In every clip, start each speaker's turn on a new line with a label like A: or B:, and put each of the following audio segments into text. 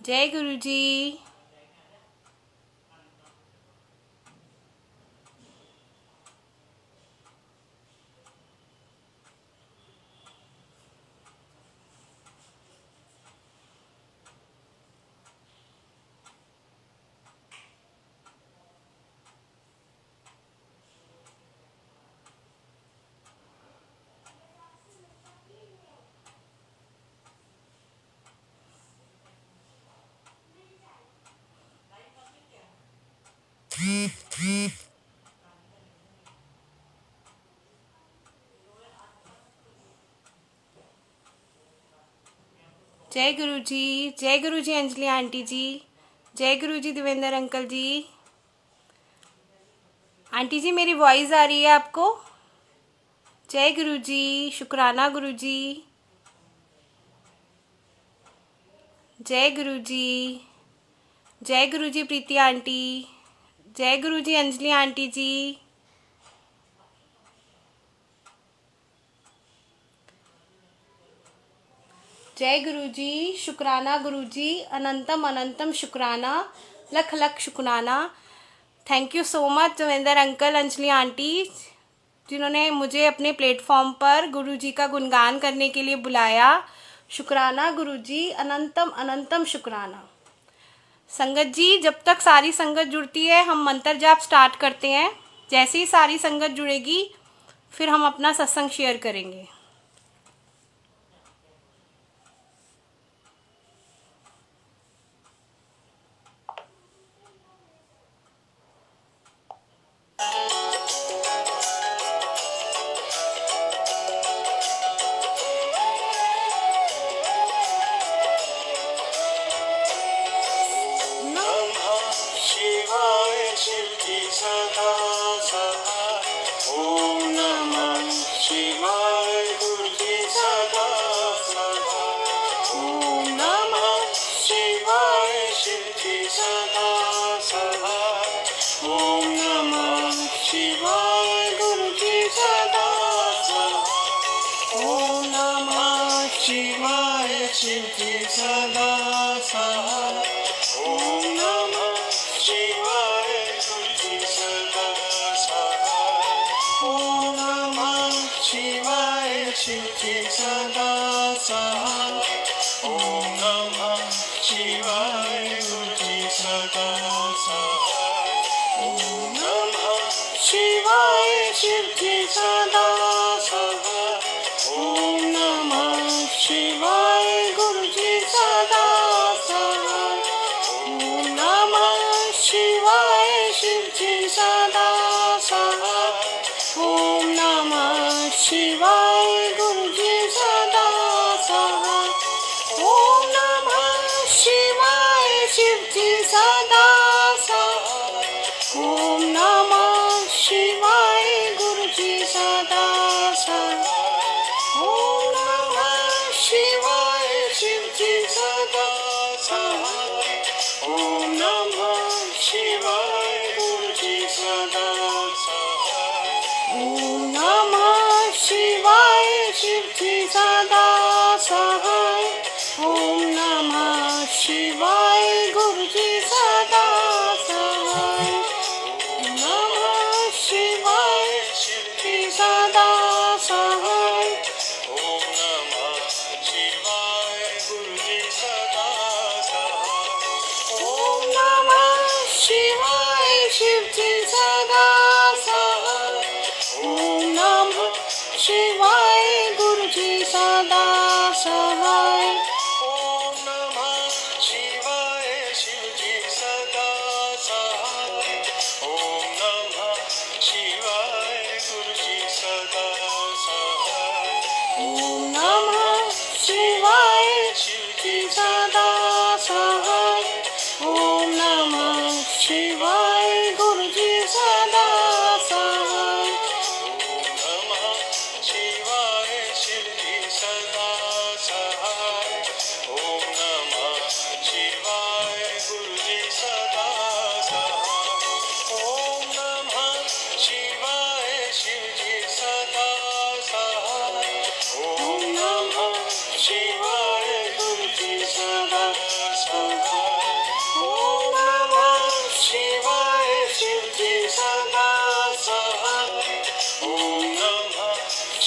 A: जय गुरु जी। जय गुरु जी। जय गुरु जी अंजलि आंटी जी। जय गुरु जी देवेंद्र अंकल जी। आंटी जी मेरी वॉइस आ रही है आपको? जय गुरु जी। शुक्राना गुरु जी। जय गुरु जी। जय गुरु जी प्रीति आंटी। जय गुरु जी अंजलि आंटी जी। जय गुरु जी। शुक्राना गुरु जी। अनंतम अनंतम शुक्राना। लख लख शुक्राना। Thank you so much Devendra uncle, Anjali aunty, जिन्होंने मुझे अपने प्लेटफॉर्म पर गुरु जी का गुणगान करने के लिए बुलाया। शुक्राना गुरु जी। अनंतम अनंतम शुक्राना। संगत जी, जब तक सारी संगत जुड़ती है हम मंत्र जाप स्टार्ट करते हैं। जैसे ही सारी संगत जुड़ेगी फिर हम अपना सत्संग शेयर करेंगे।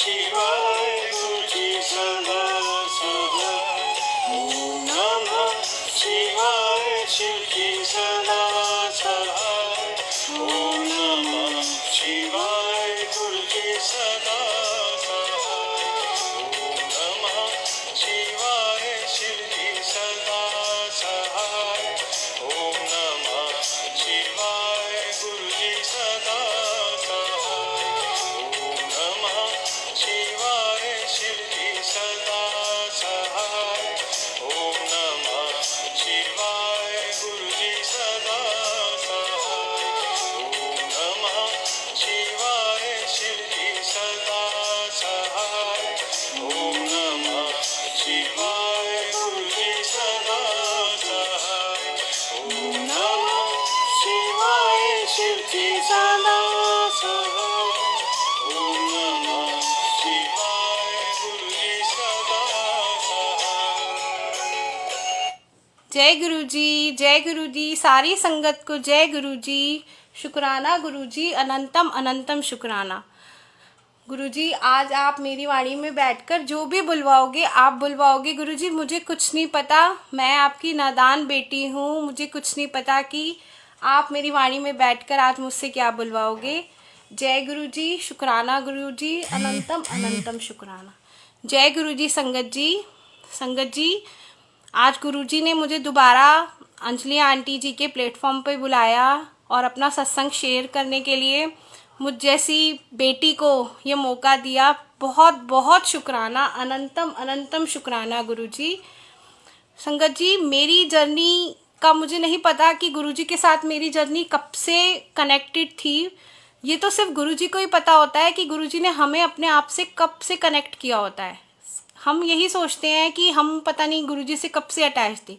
B: शिवाय गुरुजी सदा सहाय ओम नमः शिवाय शिवजी सदा सहाय ओम नमः शिवाय गुरुजी सदा सहाय ओम नमः शिवाय शिवजी सदा सहाय ओम नमः शिवाय गुरुजी सदा सहाय ओम नमः शिवाय शिवजी सदा सहाय ओम नमः शिवाय गुरुजी सदा सहाय ओम नमः शिवाय शिवजी सदा सहाय ओम नमः शिवाय गुरुजी सदा सहाय ओम नमः शिवाय शिवजी सदा सहाय ओम नमः शिवाय गुरुजी सदा सहाय।
A: जय गुरु जी, सारी संगत को जय गुरु जी। शुक्राना गुरु जी, अनंतम अनंतम शुक्राना। गुरु जी, आज आप मेरी वाणी में बैठकर जो भी बुलवाओगे आप बुलवाओगे। गुरु जी, मुझे कुछ नहीं पता, मैं आपकी नादान बेटी हूँ, मुझे कुछ नहीं पता कि आप मेरी वाणी में बैठकर आज मुझसे क्या बुलवाओगे। जय गुरु जी, शुक्राना गुरु जी, अनंतम अनंतम शुक्राना। जय गुरु जी। संगत जी, आज गुरुजी ने मुझे दोबारा अंजलि आंटी जी के प्लेटफॉर्म पे बुलाया और अपना सत्संग शेयर करने के लिए मुझ जैसी बेटी को ये मौका दिया। बहुत बहुत शुक्राना, अनंतम अनंतम शुक्राना गुरुजी। संगत जी, मेरी जर्नी का मुझे नहीं पता कि गुरुजी के साथ मेरी जर्नी कब से कनेक्टेड थी। ये तो सिर्फ गुरुजी को ही पता होता है कि गुरुजी ने हमें अपने आप से कब से कनेक्ट किया होता है। हम यही सोचते हैं कि हम पता नहीं गुरुजी से कब से अटैच थे,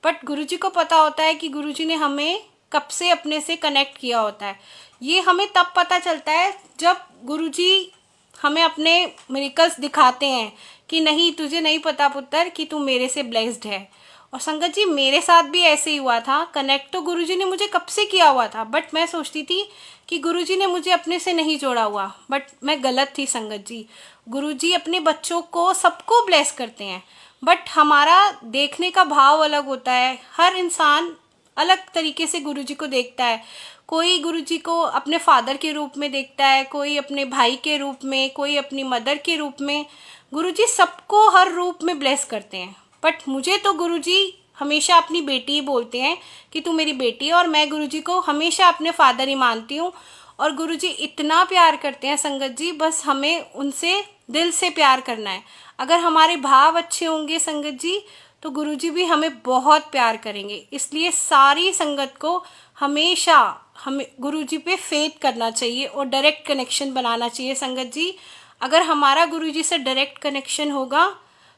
A: बट गुरुजी को पता होता है कि गुरुजी ने हमें कब से अपने से कनेक्ट किया होता है। ये हमें तब पता चलता है जब गुरुजी हमें अपने मिरेकल्स दिखाते हैं कि नहीं, तुझे नहीं पता पुत्र कि तू मेरे से ब्लेस्ड है। और संगत जी, मेरे साथ भी ऐसे ही हुआ था। कनेक्ट तो गुरुजी ने मुझे कब से किया हुआ था, बट मैं सोचती थी कि गुरुजी ने मुझे अपने से नहीं जोड़ा हुआ, बट मैं गलत थी संगत जी। गुरुजी अपने बच्चों को सबको ब्लेस करते हैं, बट हमारा देखने का भाव अलग होता है। हर इंसान अलग तरीके से गुरुजी को देखता है। कोई गुरुजी को अपने फादर के रूप में देखता है, कोई अपने भाई के रूप में, कोई अपनी मदर के रूप में। गुरुजी सबको हर रूप में ब्लेस करते हैं, बट मुझे तो गुरुजी हमेशा अपनी बेटी ही बोलते हैं कि तू मेरी बेटी है, और मैं गुरुजी को हमेशा अपने फादर ही मानती हूँ। और गुरुजी इतना प्यार करते हैं संगत जी, बस हमें उनसे दिल से प्यार करना है। अगर हमारे भाव अच्छे होंगे संगत जी, तो गुरुजी भी हमें बहुत प्यार करेंगे। इसलिए सारी संगत को हमेशा हमें गुरुजी पे फेथ करना चाहिए और डायरेक्ट कनेक्शन बनाना चाहिए संगत जी। अगर हमारा गुरुजी से डायरेक्ट कनेक्शन होगा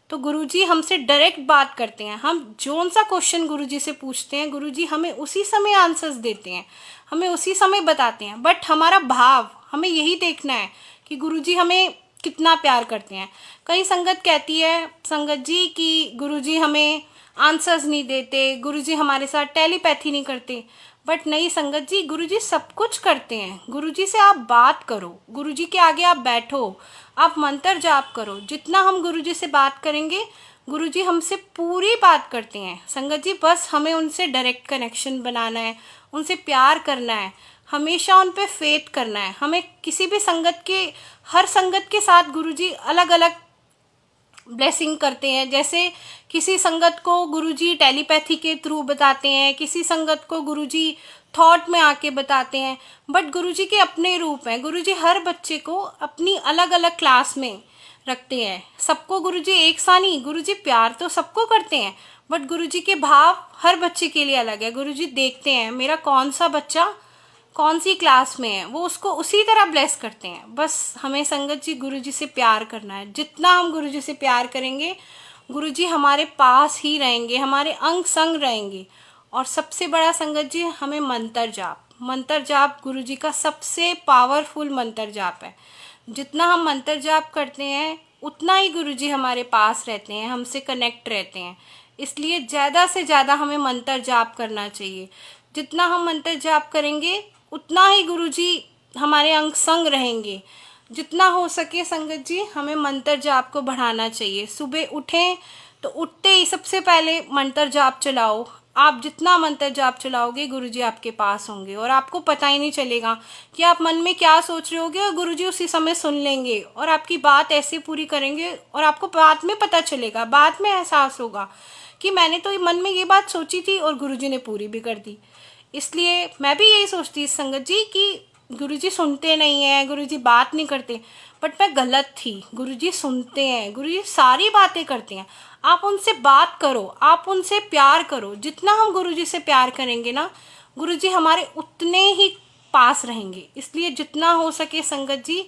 A: तो गुरुजी हमसे डायरेक्ट बात करते हैं। हम जोन सा क्वेश्चन गुरुजी से पूछते हैं, गुरुजी हमें उसी समय आंसर्स देते हैं, हमें उसी समय बताते हैं। बट हमारा भाव, हमें यही देखना है कि गुरुजी हमें कितना प्यार करते हैं। कई संगत कहती है संगत जी कि गुरुजी हमें आंसर्स नहीं देते, गुरुजी हमारे साथ टेलीपैथी नहीं करते। बट नहीं संगत जी, गुरुजी सब कुछ करते हैं। गुरुजी से आप बात करो, गुरुजी के आगे आप बैठो, आप मंत्र जाप करो। जितना हम गुरुजी से बात करेंगे, गुरुजी हमसे पूरी बात करते हैं संगत जी। बस हमें उनसे डायरेक्ट कनेक्शन बनाना है, उनसे प्यार करना है, हमेशा उन पे फेथ करना है। हमें किसी भी संगत के, हर संगत के साथ गुरुजी अलग अलग ब्लेसिंग करते हैं। जैसे किसी संगत को गुरुजी टेलीपैथी के थ्रू बताते हैं, किसी संगत को गुरुजी थॉट में आके बताते हैं। बट गुरुजी के अपने रूप हैं। गुरुजी हर बच्चे को अपनी अलग अलग क्लास में रखते हैं। सबको गुरुजी एक सा नहीं, गुरुजी प्यार तो सबको करते हैं, बट गुरुजी के भाव हर बच्चे के लिए अलग है। गुरुजी देखते हैं मेरा कौन सा बच्चा कौन सी क्लास में है, वो उसको उसी तरह ब्लेस करते हैं। बस हमें संगत जी गुरुजी से प्यार करना है। जितना हम गुरुजी से प्यार करेंगे, गुरुजी हमारे पास ही रहेंगे, हमारे अंग संग रहेंगे। और सबसे बड़ा संगत जी, हमें मंत्र जाप गुरुजी का सबसे पावरफुल मंत्र जाप है। जितना हम मंत्र जाप करते हैं, उतना ही गुरुजी हमारे पास रहते हैं, हमसे कनेक्ट रहते हैं। इसलिए ज़्यादा से ज़्यादा हमें मंत्र जाप करना चाहिए। जितना हम मंत्र जाप करेंगे, उतना ही गुरुजी हमारे अंग संग रहेंगे। जितना हो सके संगत जी हमें मंत्र जाप को बढ़ाना चाहिए। सुबह उठें तो उठते ही सबसे पहले मंत्र जाप चलाओ। आप जितना मंत्र जाप चलाओगे गुरुजी आपके पास होंगे और आपको पता ही नहीं चलेगा कि आप मन में क्या सोच रहे होगे, और गुरुजी उसी समय सुन लेंगे और आपकी बात ऐसे पूरी करेंगे और आपको बाद में पता चलेगा, बाद में एहसास होगा कि मैंने तो मन में ये बात सोची थी और गुरुजी ने पूरी भी कर दी। इसलिए मैं भी यही सोचती संगत जी कि गुरुजी सुनते नहीं हैं, गुरुजी बात नहीं करते, बट मैं गलत थी। गुरुजी सुनते हैं, गुरुजी सारी बातें करते हैं। आप उनसे बात करो, आप उनसे प्यार करो। जितना हम गुरुजी से प्यार करेंगे ना, गुरुजी हमारे उतने ही पास रहेंगे। इसलिए जितना हो सके संगत जी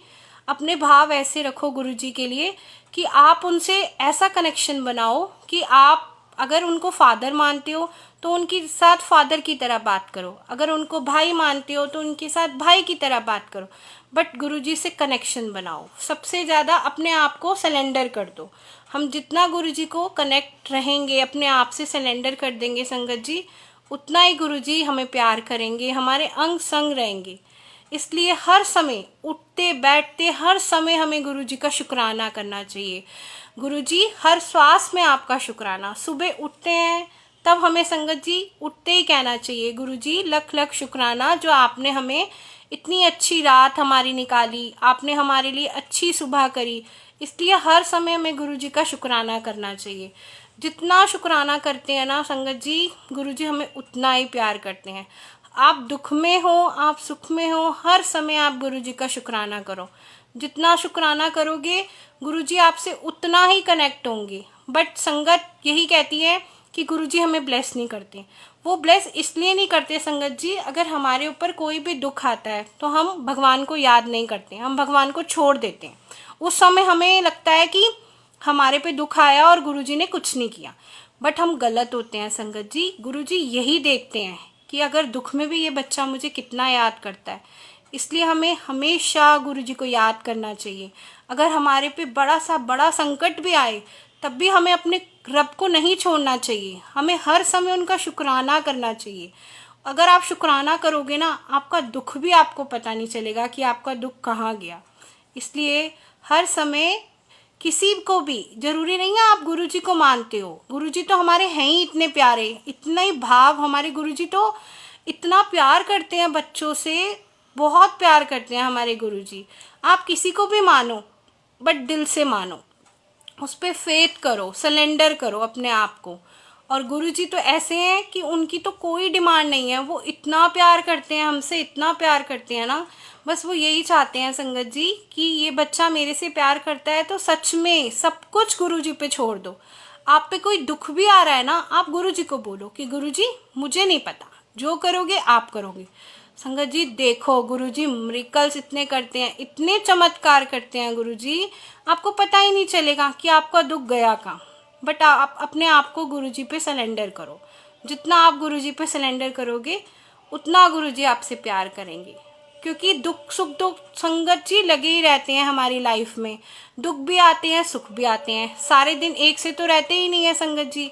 A: अपने भाव ऐसे रखो गुरुजी के लिए कि आप उनसे ऐसा कनेक्शन बनाओ कि आप अगर उनको फादर मानते हो तो उनके साथ फादर की तरह बात करो, अगर उनको भाई मानते हो तो उनके साथ भाई की तरह बात करो, बट गुरुजी से कनेक्शन बनाओ। सबसे ज़्यादा अपने आप को सरेंडर कर दो। हम जितना गुरुजी को कनेक्ट रहेंगे, अपने आप से सरेंडर कर देंगे संगत जी, उतना ही गुरुजी हमें प्यार करेंगे, हमारे अंग संग रहेंगे। इसलिए हर समय उठते बैठते हर समय हमें गुरुजी का शुक्राना करना चाहिए। गुरुजी हर श्वास में आपका शुक्राना। सुबह उठते हैं तब हमें संगत जी उठते ही कहना चाहिए गुरुजी लख लख शुक्राना, जो आपने हमें इतनी अच्छी रात हमारी निकाली, आपने हमारे लिए अच्छी सुबह करी। इसलिए हर समय हमें गुरुजी का शुक्राना करना चाहिए। जितना शुक्राना करते हैं ना संगत जी, गुरुजी हमें उतना ही प्यार करते हैं। आप दुख में हो, आप सुख में हो, हर समय आप गुरुजी का शुक्राना करो। जितना शुक्राना करोगे गुरुजी आपसे उतना ही कनेक्ट होंगे। बट संगत यही कहती है कि गुरुजी हमें ब्लेस नहीं करते। वो ब्लेस इसलिए नहीं करते संगत जी, अगर हमारे ऊपर कोई भी दुख आता है तो हम भगवान को याद नहीं करते, हम भगवान को छोड़ देते हैं। उस समय हमें लगता है कि हमारे पे दुख आया और गुरुजी ने कुछ नहीं किया, बट हम गलत होते हैं संगत जी। गुरुजी यही देखते हैं कि अगर दुख में भी ये बच्चा मुझे कितना याद करता है। इसलिए हमें हमेशा गुरुजी को याद करना चाहिए। अगर हमारे पे बड़ा संकट भी आए तब भी हमें अपने रब को नहीं छोड़ना चाहिए, हमें हर समय उनका शुक्राना करना चाहिए। अगर आप शुक्राना करोगे ना, आपका दुख भी आपको पता नहीं चलेगा कि आपका दुख कहाँ गया। इसलिए हर समय किसी को भी, ज़रूरी नहीं है आप गुरुजी को मानते हो, गुरुजी तो हमारे हैं ही इतने प्यारे, इतना ही भाव। हमारे गुरुजी तो इतना प्यार करते हैं बच्चों से, बहुत प्यार करते हैं हमारे गुरुजी। आप किसी को भी मानो, बट दिल से मानो, उस पर फेथ करो, सरेंडर करो अपने आप को। और गुरुजी तो ऐसे हैं कि उनकी तो कोई डिमांड नहीं है, वो इतना प्यार करते हैं हमसे, इतना प्यार करते हैं ना, बस वो यही चाहते हैं संगत जी कि ये बच्चा मेरे से प्यार करता है तो सच में सब कुछ गुरुजी पे छोड़ दो। आप पे कोई दुख भी आ रहा है ना, आप गुरुजी को बोलो कि गुरुजी मुझे नहीं पता, जो करोगे आप करोगे। संगत जी देखो गुरुजी मिरेकल्स इतने करते हैं, इतने चमत्कार करते हैं गुरुजी, आपको पता ही नहीं चलेगा कि आपका दुख गया कहाँ। बट आप अपने आप को गुरुजी पे सरेंडर करो। जितना आप गुरुजी पे सरेंडर करोगे उतना गुरुजी आपसे प्यार करेंगे। क्योंकि दुख सुख तो संगत जी लगे ही रहते हैं हमारी लाइफ में, दुख भी आते हैं सुख भी आते हैं, सारे दिन एक से तो रहते ही नहीं है संगत जी।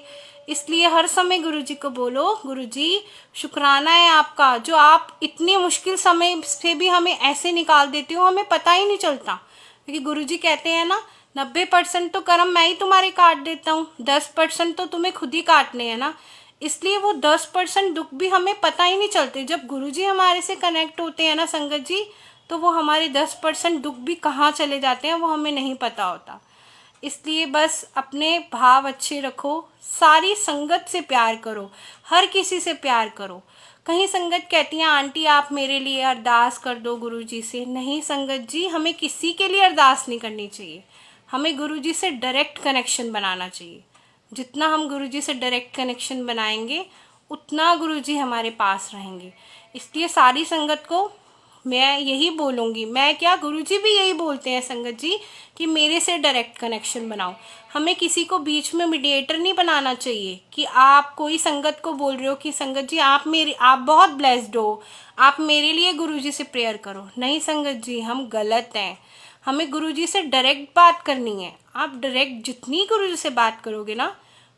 A: इसलिए हर समय गुरुजी को बोलो गुरुजी शुक्राना है आपका, जो आप इतनी मुश्किल समय से भी हमें ऐसे निकाल देते हो, हमें पता ही नहीं चलता। क्योंकि गुरुजी कहते हैं ना 90% तो कर्म मैं ही तुम्हारे काट देता हूँ, 10% तो तुम्हें खुद ही काटने हैं ना। इसलिए वो 10% दुख भी हमें पता ही नहीं चलते। जब गुरुजी हमारे से कनेक्ट होते हैं ना संगत जी, तो वो हमारे 10% दुख भी कहाँ चले जाते हैं वो हमें नहीं पता होता। इसलिए बस अपने भाव अच्छे रखो, सारी संगत से प्यार करो, हर किसी से प्यार करो। कहीं संगत कहती हैं आंटी आप मेरे लिए अरदास कर दो गुरुजी से। नहीं संगत जी, हमें किसी के लिए अरदास नहीं करनी चाहिए, हमें गुरुजी से डायरेक्ट कनेक्शन बनाना चाहिए। जितना हम गुरुजी से डायरेक्ट कनेक्शन बनाएंगे उतना गुरुजी हमारे पास रहेंगे। इसलिए सारी संगत को मैं यही बोलूँगी, मैं क्या गुरुजी भी यही बोलते हैं संगत जी कि मेरे से डायरेक्ट कनेक्शन बनाओ। हमें किसी को बीच में मीडिएटर नहीं बनाना चाहिए कि आप कोई संगत को बोल रहे हो कि संगत जी आप बहुत ब्लेस्ड हो, आप मेरे लिए गुरुजी से प्रेयर करो। नहीं संगत जी, हम गलत हैं, हमें गुरुजी से डायरेक्ट बात करनी है। आप डायरेक्ट जितनी गुरुजी से बात करोगे ना,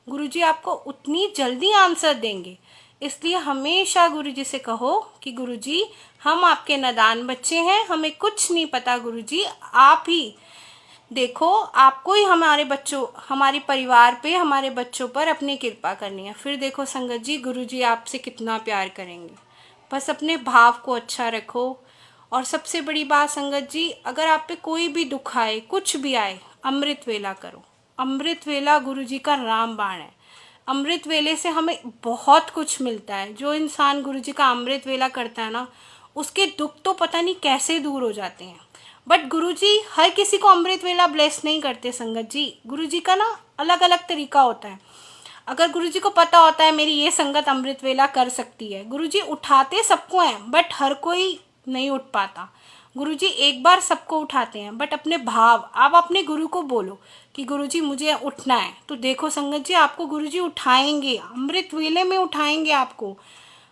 A: गुरुजी आपको उतनी जल्दी आंसर देंगे। इसलिए हमेशा गुरुजी से कहो कि गुरुजी हम आपके नादान बच्चे हैं, हमें कुछ नहीं पता गुरुजी, आप ही देखो, आपको ही हमारे बच्चों, हमारे परिवार पे, हमारे बच्चों पर अपनी कृपा करनी है। फिर देखो संगत जी, गुरुजी आपसे कितना प्यार करेंगे। बस अपने भाव को अच्छा रखो। और सबसे बड़ी बात संगत जी, अगर आप पे कोई भी दुख आए, कुछ भी आए, अमृत वेला करो। अमृत वेला गुरुजी का रामबाण है। अमृत वेले से हमें बहुत कुछ मिलता है। जो इंसान गुरुजी का अमृत वेला करता है ना, उसके दुख तो पता नहीं कैसे दूर हो जाते हैं। बट गुरुजी हर किसी को अमृत वेला ब्लेस नहीं करते संगत जी। गुरुजी का ना अलग अलग तरीका होता है। अगर गुरुजी को पता होता है मेरी ये संगत अमृत वेला कर सकती है, गुरुजी उठाते सबको हैं, बट हर कोई नहीं उठ पाता। गुरुजी एक बार सबको उठाते हैं, बट अपने भाव, आप अपने गुरु को बोलो कि गुरुजी मुझे उठना है, तो देखो संगत जी आपको गुरुजी उठाएंगे, अमृत वेले में उठाएंगे आपको।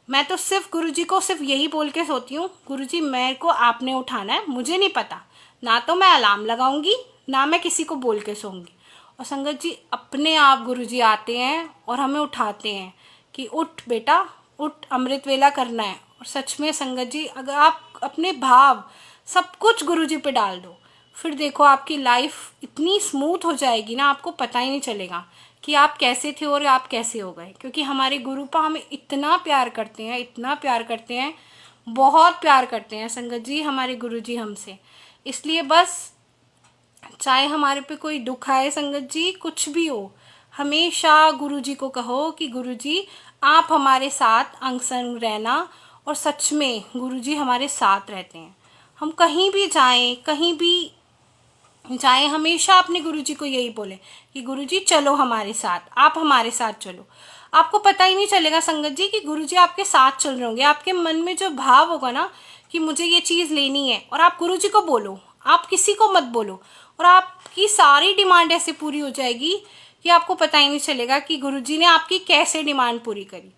A: मैं तो सिर्फ गुरुजी को सिर्फ यही बोल के सोती हूँ, गुरुजी मेरे को आपने उठाना है, मुझे नहीं पता, ना तो मैं अलार्म लगाऊंगी, ना मैं किसी को बोल के सोऊंगी। और संगत जी अपने आप गुरुजी आते हैं और हमें उठाते हैं कि उठ बेटा उठ, अमृत वेला करना है। और सच में संगत जी, अगर आप अपने भाव सब कुछ गुरुजी पे डाल दो, फिर देखो आपकी लाइफ इतनी स्मूथ हो जाएगी ना, आपको पता ही नहीं चलेगा कि आप कैसे थे और आप कैसे हो गए। क्योंकि हमारे गुरुपा हमें इतना प्यार करते हैं, इतना प्यार करते हैं, बहुत प्यार करते हैं संगत जी हमारे गुरुजी हमसे। इसलिए बस चाहे हमारे पे कोई दुख आए संगत जी, कुछ भी हो, हमेशा गुरुजी को कहो कि गुरुजी आप हमारे साथ अंग संग रहना। और सच में गुरुजी हमारे साथ रहते हैं। हम कहीं भी जाएं, कहीं भी जाएं, हमेशा अपने गुरुजी को यही बोले कि गुरुजी चलो हमारे साथ, आप हमारे साथ चलो। आपको पता ही नहीं चलेगा संगत जी कि गुरुजी आपके साथ चल रहे होंगे। आपके मन में जो भाव होगा ना कि मुझे ये चीज़ लेनी है, और आप गुरुजी को बोलो, आप किसी को मत बोलो, और आपकी सारी डिमांड ऐसे पूरी हो जाएगी कि आपको पता ही नहीं चलेगा कि गुरुजी ने आपकी कैसे डिमांड पूरी करी।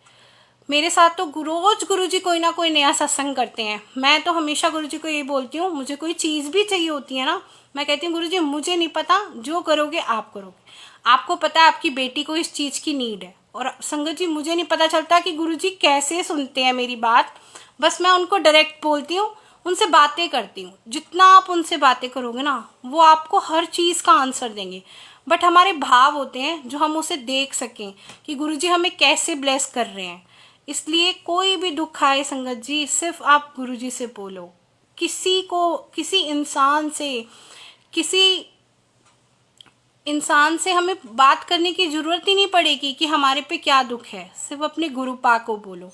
A: मेरे साथ तो रोज गुरुजी कोई ना कोई नया सत्संग करते हैं। मैं तो हमेशा गुरुजी को यही बोलती हूँ, मुझे कोई चीज़ भी चाहिए होती है ना, मैं कहती हूँ गुरुजी मुझे नहीं पता, जो करोगे आप करोगे, आपको पता है आपकी बेटी को इस चीज़ की नीड है। और संगत जी मुझे नहीं पता चलता कि गुरुजी कैसे सुनते हैं मेरी बात, बस मैं उनको डायरेक्ट बोलती हूँ, उनसे बातें करती हूँ। जितना आप उनसे बातें करोगे ना, वो आपको हर चीज़ का आंसर देंगे। बट हमारे भाव होते हैं जो हम उसे देख सकें कि गुरुजी हमें कैसे ब्लेस कर रहे हैं। इसलिए कोई भी दुख आए संगत जी, सिर्फ आप गुरुजी से बोलो। किसी को, किसी इंसान से हमें बात करने की ज़रूरत ही नहीं पड़ेगी कि हमारे पे क्या दुख है, सिर्फ अपने गुरुपा को बोलो।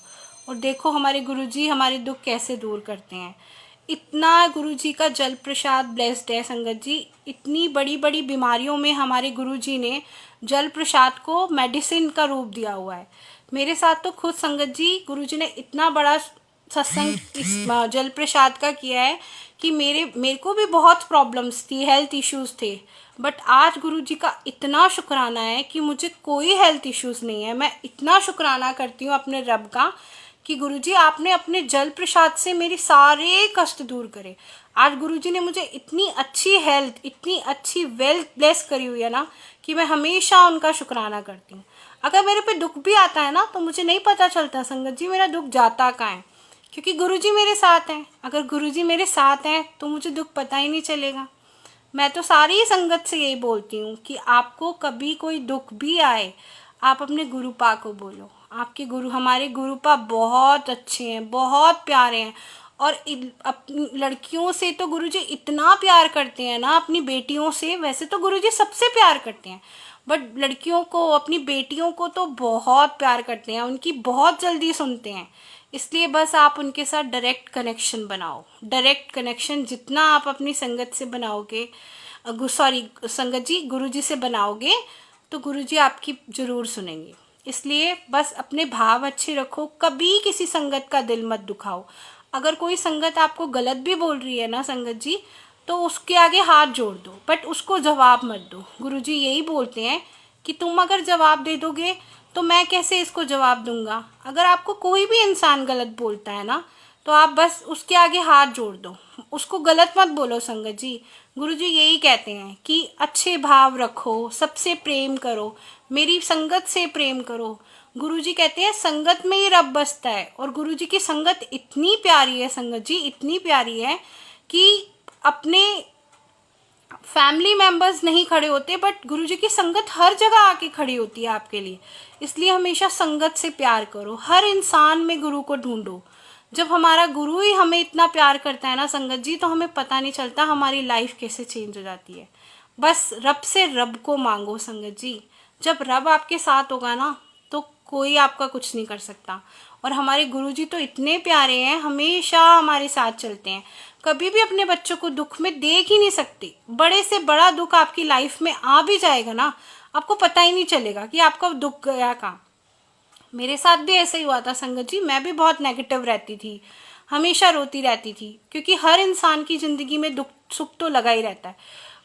A: और देखो हमारे गुरुजी हमारे दुख कैसे दूर करते हैं। इतना गुरुजी का जल प्रसाद ब्लेस्ड है संगत जी। इतनी बड़ी बड़ी बीमारियों में हमारे गुरुजी ने जल प्रसाद को मेडिसिन का रूप दिया हुआ है। मेरे साथ तो खुद संगत जी गुरुजी ने इतना बड़ा सत्संग इस जल प्रसाद का किया है कि मेरे को भी बहुत प्रॉब्लम्स थी, हेल्थ इश्यूज थे, बट आज गुरुजी का इतना शुक्राना है कि मुझे कोई हेल्थ इश्यूज नहीं है। मैं इतना शुक्राना करती हूँ अपने रब का कि गुरुजी आपने अपने जल प्रसाद से मेरे सारे कष्ट दूर करे। आज गुरुजी ने मुझे इतनी अच्छी हेल्थ, इतनी अच्छी वेल्थ ब्लेस करी हुई है ना कि मैं हमेशा उनका शुक्राना करती हूँ। अगर मेरे पे दुख भी आता है ना तो मुझे नहीं पता चलता संगत जी मेरा दुख जाता कहाँ है, क्योंकि गुरुजी मेरे साथ हैं। अगर गुरुजी मेरे साथ हैं तो मुझे दुख पता ही नहीं चलेगा। मैं तो सारी संगत से यही बोलती हूँ कि आपको कभी कोई दुख भी आए, आप अपने गुरुपा को बोलो। आपके गुरु, हमारे गुरुपा बहुत अच्छे हैं, बहुत प्यारे हैं। और अपनी लड़कियों से तो गुरुजी इतना प्यार करते हैं ना, अपनी बेटियों से। वैसे तो गुरुजी सबसे प्यार करते हैं, बट लड़कियों को, अपनी बेटियों को तो बहुत प्यार करते हैं, उनकी बहुत जल्दी सुनते हैं। इसलिए बस आप उनके साथ डायरेक्ट कनेक्शन बनाओ। डायरेक्ट कनेक्शन जितना आप अपनी संगत से बनाओगे, संगत जी गुरुजी से बनाओगे, तो गुरुजी आपकी ज़रूर सुनेंगे। इसलिए बस अपने भाव अच्छे रखो, कभी किसी संगत का दिल मत दुखाओ। अगर कोई संगत आपको गलत भी बोल रही है ना संगत जी, तो उसके आगे हाथ जोड़ दो, बट उसको जवाब मत दो। गुरुजी यही बोलते हैं कि तुम अगर जवाब दे दोगे तो मैं कैसे इसको जवाब दूंगा। अगर आपको कोई भी इंसान गलत बोलता है ना, तो आप बस उसके आगे हाथ जोड़ दो, उसको गलत मत बोलो संगत जी। गुरुजी यही कहते हैं कि अच्छे भाव रखो, सबसे प्रेम करो, मेरी संगत से प्रेम करो। गुरुजी कहते हैं संगत में ही रब बसता है, और गुरुजी की संगत इतनी प्यारी है, संगत जी इतनी प्यारी है कि अपने फैमिली मेंबर्स नहीं खड़े होते, बट गुरुजी की संगत हर जगह आके खड़ी होती है आपके लिए। इसलिए हमेशा संगत से प्यार करो, हर इंसान में गुरु को ढूंढो। जब हमारा गुरु ही हमें इतना प्यार करता है ना संगत जी, तो हमें पता नहीं चलता हमारी लाइफ कैसे चेंज हो जाती है। बस रब से रब को मांगो संगत जी। जब रब आपके साथ होगा ना, तो कोई आपका कुछ नहीं कर सकता। और हमारे गुरुजी तो इतने प्यारे हैं, हमेशा हमारे साथ चलते हैं, कभी भी अपने बच्चों को दुख में देख ही नहीं सकते। बड़े से बड़ा दुख आपकी लाइफ में आ भी जाएगा ना, आपको पता ही नहीं चलेगा कि आपका दुख गया कहाँ। मेरे साथ भी ऐसा ही हुआ था संगत जी, मैं भी बहुत नेगेटिव रहती थी, हमेशा रोती रहती थी, क्योंकि हर इंसान की ज़िंदगी में दुख सुख तो लगा ही रहता है।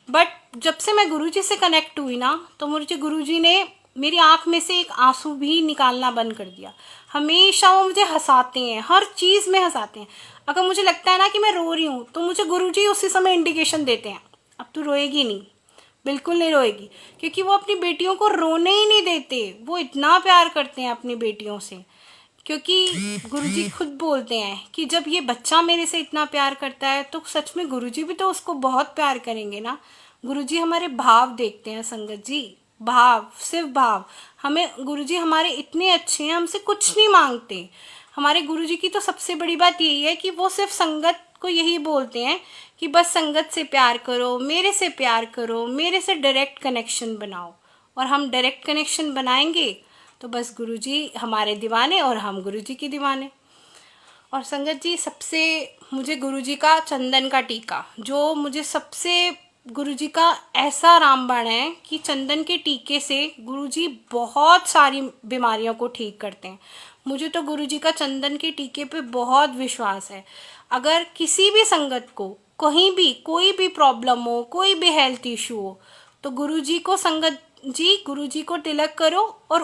A: बट जब से मैं गुरुजी से कनेक्ट हुई ना, तो मुझे गुरुजी ने मेरी आँख में से एक आंसू भी निकालना बंद कर दिया। हमेशा वो मुझे हंसाते हैं, हर चीज़ में हंसाते हैं। अगर मुझे लगता है ना कि मैं रो रही हूँ, तो मुझे गुरुजी उसी समय इंडिकेशन देते हैं, अब तू रोएगी नहीं, बिल्कुल नहीं रोएगी, क्योंकि वो अपनी बेटियों को रोने ही नहीं देते। वो इतना प्यार करते हैं अपनी बेटियों से, क्योंकि गुरुजी खुद बोलते हैं कि जब ये बच्चा मेरे से इतना प्यार करता है, तो सच में गुरुजी भी तो उसको बहुत प्यार करेंगे ना। गुरुजी हमारे भाव देखते हैं संगत जी, भाव, सिर्फ भाव। हमें गुरुजी हमारे इतने अच्छे हैं, हमसे कुछ नहीं मांगते। हमारे गुरुजी की तो सबसे बड़ी बात यही है कि वो सिर्फ संगत को यही बोलते हैं कि बस संगत से प्यार करो, मेरे से प्यार करो, मेरे से डायरेक्ट कनेक्शन बनाओ। और हम डायरेक्ट कनेक्शन बनाएंगे तो बस गुरुजी हमारे दीवाने और हम गुरुजी की दीवाने। और संगत जी, सबसे मुझे गुरुजी का चंदन का टीका, जो मुझे सबसे गुरुजी का ऐसा रामबाण है कि चंदन के टीके से गुरुजी बहुत सारी बीमारियों को ठीक करते हैं। मुझे तो गुरुजी का चंदन के टीके पे बहुत विश्वास है। अगर किसी भी संगत को कहीं भी कोई भी प्रॉब्लम हो, कोई भी हेल्थ इशू हो, तो गुरुजी को संगत जी, गुरुजी को तिलक करो, और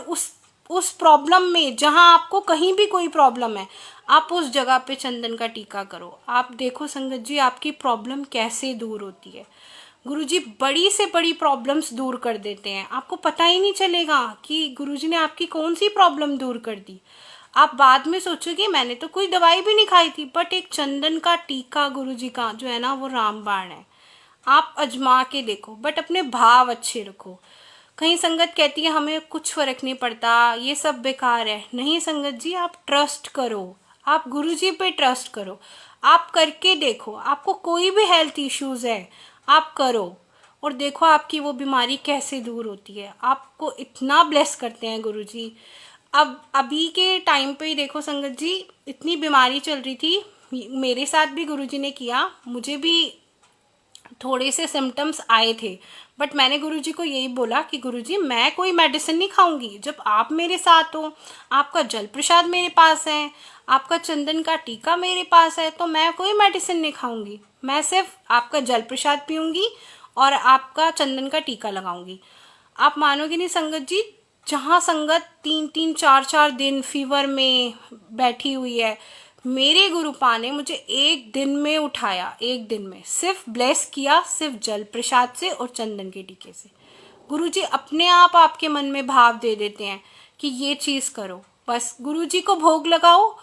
A: उस प्रॉब्लम में जहाँ आपको कहीं भी कोई प्रॉब्लम है, आप उस जगह पे चंदन का टीका करो। आप देखो संगत जी, आपकी प्रॉब्लम कैसे दूर होती है। गुरुजी बड़ी से बड़ी प्रॉब्लम्स दूर कर देते हैं, आपको पता ही नहीं चलेगा कि गुरुजी ने आपकी कौन सी प्रॉब्लम दूर कर दी। आप बाद में सोचोगे मैंने तो कोई दवाई भी नहीं खाई थी, बट एक चंदन का टीका गुरुजी का जो है ना, वो रामबाण है। आप अजमा के देखो, बट अपने भाव अच्छे रखो। कहीं संगत कहती है हमें कुछ फर्क नहीं पड़ता, ये सब बेकार है। नहीं संगत जी, आप ट्रस्ट करो, आप गुरुजी पे ट्रस्ट करो, आप करके देखो। आपको कोई भी हेल्थ इश्यूज है, आप करो और देखो आपकी वो बीमारी कैसे दूर होती है। आपको इतना ब्लेस करते हैं गुरुजी। अब अभी के टाइम पे ही देखो संगत जी, इतनी बीमारी चल रही थी, मेरे साथ भी गुरुजी ने किया, मुझे भी थोड़े से सिम्टम्स आए थे, बट मैंने गुरुजी को यही बोला कि गुरुजी मैं कोई मेडिसिन नहीं खाऊंगी, जब आप मेरे साथ हो, आपका जल प्रसाद मेरे पास है, आपका चंदन का टीका मेरे पास है, तो मैं कोई मेडिसिन नहीं खाऊंगी, मैं सिर्फ आपका जल प्रसाद पीऊंगी और आपका चंदन का टीका लगाऊंगी। आप मानोगे नहीं संगत जी, जहाँ संगत 3-3 4-4 दिन फीवर में बैठी हुई है, मेरे गुरुपा ने मुझे एक दिन में उठाया, एक दिन में सिर्फ ब्लेस किया, सिर्फ जल प्रसाद से और चंदन के टीके से। गुरुजी अपने आप आपके मन में भाव दे देते हैं कि ये चीज़ करो, बस गुरुजी को भोग लगाओ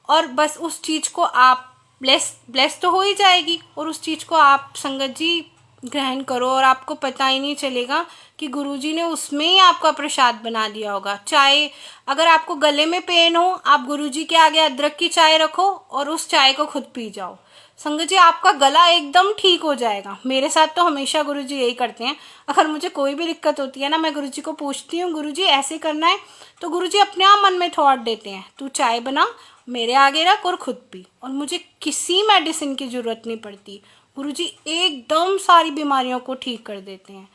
A: और बस उस चीज़ को आप ब्लेस तो हो ही जाएगी, और उस चीज़ को आप संगत जी ग्रहण करो, और आपको पता ही नहीं चलेगा कि गुरुजी ने उसमें ही आपका प्रसाद बना दिया होगा। चाय, अगर आपको गले में पेन हो, आप गुरुजी के आगे अदरक की चाय रखो और उस चाय को खुद पी जाओ, संगत जी आपका गला एकदम ठीक हो जाएगा। मेरे साथ तो हमेशा गुरुजी यही करते हैं। अगर मुझे कोई भी दिक्कत होती है ना, मैं गुरुजी को पूछती हूँ गुरुजी ऐसे करना है, तो गुरुजी अपने आप मन में थॉट देते हैं, तू चाय बना, मेरे आगे रख और खुद पी, और मुझे किसी मेडिसिन की ज़रूरत नहीं पड़ती। गुरुजी एकदम सारी बीमारियों को ठीक कर देते हैं।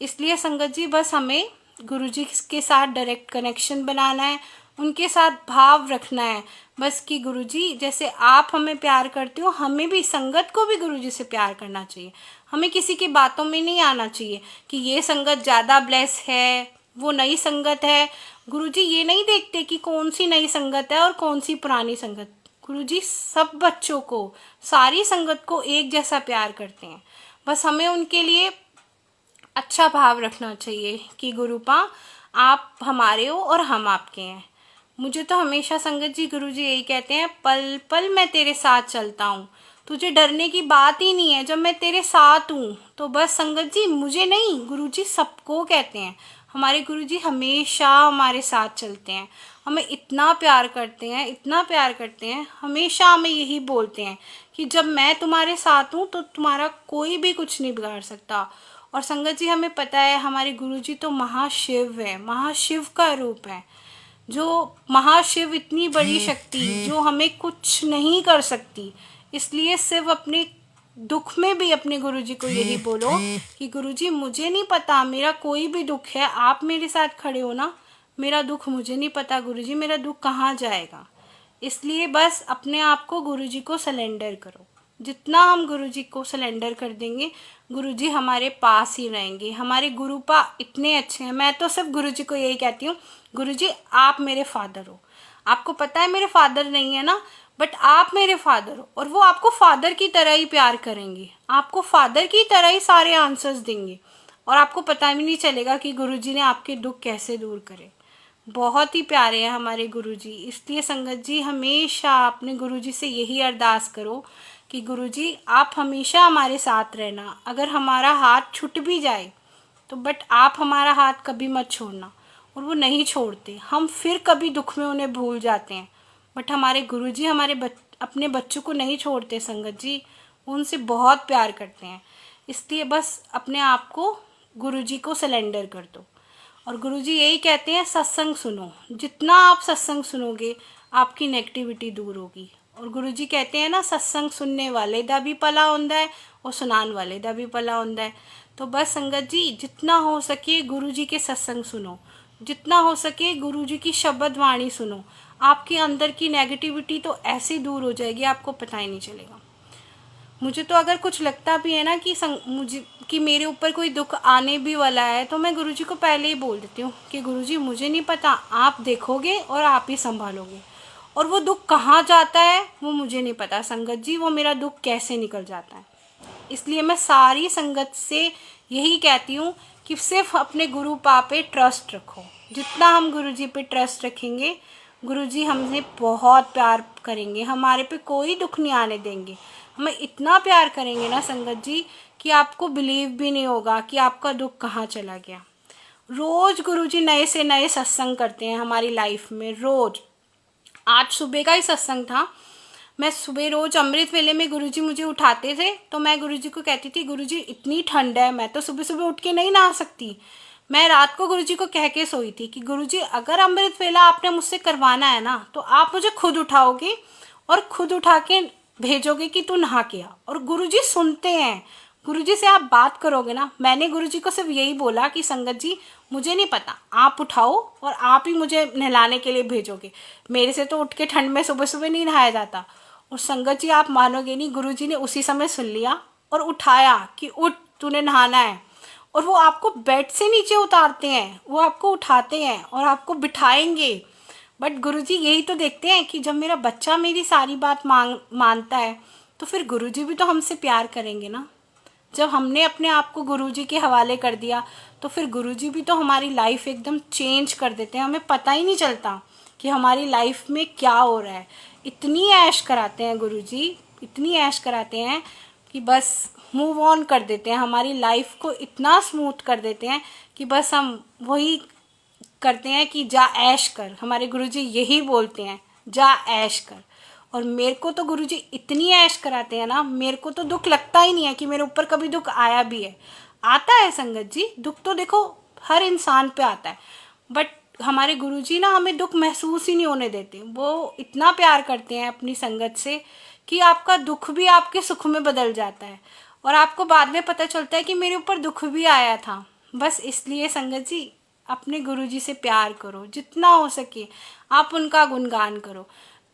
A: इसलिए संगत जी, बस हमें गुरुजी के साथ डायरेक्ट कनेक्शन बनाना है, उनके साथ भाव रखना है, बस कि गुरुजी जैसे आप हमें प्यार करते हो, हमें भी संगत को भी गुरुजी से प्यार करना चाहिए। हमें किसी की बातों में नहीं आना चाहिए कि ये संगत ज़्यादा ब्लेस है, वो नई संगत है। गुरुजी ये नहीं देखते कि कौन सी नई संगत है और कौन सी पुरानी संगत। गुरुजी सब बच्चों को, सारी संगत को एक जैसा प्यार करते हैं। बस हमें उनके लिए अच्छा भाव रखना चाहिए कि गुरुपा आप हमारे हो और हम आपके हैं। मुझे तो हमेशा संगत जी गुरुजी यही कहते हैं, पल पल मैं तेरे साथ चलता हूँ, तुझे डरने की बात ही नहीं है, जब मैं तेरे साथ हूँ। तो बस संगत जी मुझे नहीं, गुरुजी सबको कहते हैं। हमारे गुरुजी हमेशा हमारे साथ चलते हैं, हमें इतना प्यार करते हैं, इतना प्यार करते हैं, हमेशा हमें यही बोलते हैं कि जब मैं तुम्हारे साथ हूँ तो तुम्हारा कोई भी कुछ नहीं बिगाड़ सकता। और संगत जी हमें पता है हमारे गुरुजी तो महाशिव है, महाशिव का रूप है। जो महाशिव, इतनी बड़ी शक्ति जो हमें कुछ नहीं कर सकती। इसलिए सिर्फ अपने दुख में भी अपने गुरुजी को यही बोलो कि गुरुजी मुझे नहीं पता मेरा कोई भी दुख है, आप मेरे साथ खड़े हो ना, मेरा दुख मुझे नहीं पता गुरुजी, मेरा दुख कहाँ जाएगा। इसलिए बस अपने आप को गुरुजी को सरेंडर करो। जितना हम गुरुजी को सरेंडर कर देंगे, गुरुजी हमारे पास ही रहेंगे। हमारे गुरुपा इतने अच्छे हैं। मैं तो सिर्फ गुरुजी को यही कहती हूँ, गुरुजी आप मेरे फादर हो। आपको पता है मेरे फादर नहीं है ना, बट आप मेरे फादर हो, और वो आपको फादर की तरह ही प्यार करेंगे, आपको फादर की तरह ही सारे आंसर्स देंगे, और आपको पता भी नहीं चलेगा कि गुरुजी ने आपके दुख कैसे दूर करे। बहुत ही प्यारे हैं हमारे गुरुजी। इसलिए संगत जी हमेशा अपने गुरुजी से यही अरदास करो कि गुरुजी आप हमेशा हमारे साथ रहना। अगर हमारा हाथ छूट भी जाए तो बट आप हमारा हाथ कभी मत छोड़ना। और वो नहीं छोड़ते, हम फिर कभी दुख में उन्हें भूल जाते हैं, बट हमारे गुरुजी अपने बच्चों को नहीं छोड़ते संगत जी, उनसे बहुत प्यार करते हैं। इसलिए बस अपने आप को गुरुजी को सरेंडर कर दो। और गुरुजी यही कहते हैं सत्संग सुनो, जितना आप सत्संग सुनोगे आपकी नेगेटिविटी दूर होगी। और गुरुजी कहते हैं ना, सत्संग सुनने वाले दा भी भला होंदा है और सुनान वाले दा भी भला होंदा है। तो बस संगत जी जितना हो सके गुरुजी के सत्संग सुनो, जितना हो सके गुरुजी की शब्द वाणी सुनो, आपके अंदर की नेगेटिविटी तो ऐसे दूर हो जाएगी आपको पता ही नहीं चलेगा। मुझे तो अगर कुछ लगता भी है ना कि मेरे ऊपर कोई दुख आने भी वाला है, तो मैं गुरुजी को पहले ही बोल देती हूँ कि गुरुजी मुझे नहीं पता, आप देखोगे और आप ही संभालोगे। और वो दुख कहाँ जाता है वो मुझे नहीं पता संगत जी, वो मेरा दुख कैसे निकल जाता है। इसलिए मैं सारी संगत से यही कहती हूँ कि सिर्फ अपने गुरु पा पे ट्रस्ट रखो। जितना हम गुरुजी पे ट्रस्ट रखेंगे, गुरुजी हमसे बहुत प्यार करेंगे, हमारे पे कोई दुख नहीं आने देंगे। हमें इतना प्यार करेंगे ना संगत जी कि आपको बिलीव भी नहीं होगा कि आपका दुख कहाँ चला गया। रोज़ गुरुजी नए से नए सत्संग करते हैं हमारी लाइफ में, रोज़। आज सुबह का ही सत्संग था। मैं सुबह रोज़ अमृत वेले में गुरुजी मुझे उठाते थे, तो मैं गुरुजी को कहती थी गुरुजी इतनी ठंड है, मैं तो सुबह सुबह उठ के नहीं नहा सकती। मैं रात को गुरुजी को कह के सोई थी कि गुरुजी अगर अमृत वेला आपने मुझसे करवाना है ना, तो आप मुझे खुद उठाओगे और खुद उठा के भेजोगे कि तू नहा के आ। और गुरुजी सुनते हैं, गुरुजी से आप बात करोगे ना। मैंने गुरुजी को सिर्फ यही बोला कि संगत जी मुझे नहीं पता, आप उठाओ और आप ही मुझे नहलाने के लिए भेजोगे, मेरे से तो उठ के ठंड में सुबह सुबह नहीं नहाया जाता। और संगत जी आप मानोगे नहीं, गुरुजी ने उसी समय सुन लिया और उठाया कि उठ तूने नहाना है। और वो आपको बेड से नीचे उतारते हैं, वो आपको उठाते हैं और आपको बिठाएंगे। बट गुरुजी यही तो देखते हैं कि जब मेरा बच्चा मेरी सारी बात मानता है, तो फिर गुरुजी भी तो हमसे प्यार करेंगे ना। जब हमने अपने आप को गुरुजी के हवाले कर दिया, तो फिर गुरुजी भी तो हमारी लाइफ एकदम चेंज कर देते हैं। हमें पता ही नहीं चलता कि हमारी लाइफ में क्या हो रहा है। इतनी ऐश कराते हैं गुरुजी, इतनी ऐश कराते हैं कि बस मूव ऑन कर देते हैं, हमारी लाइफ को इतना स्मूथ कर देते हैं कि बस हम वही करते हैं कि जा ऐश कर। हमारे गुरुजी यही बोलते हैं, जा ऐश कर। और मेरे को तो गुरुजी इतनी ऐश कराते हैं ना, मेरे को तो दुख लगता ही नहीं है कि मेरे ऊपर कभी दुख आया भी है। आता है संगत जी, दुख तो देखो हर इंसान पे आता है, बट हमारे गुरुजी ना हमें दुख महसूस ही नहीं होने देते। वो इतना प्यार करते हैं अपनी संगत से कि आपका दुख भी आपके सुख में बदल जाता है, और आपको बाद में पता चलता है कि मेरे ऊपर दुख भी आया था। बस इसलिए संगत जी अपने गुरुजी से प्यार करो, जितना हो सके आप उनका गुणगान करो।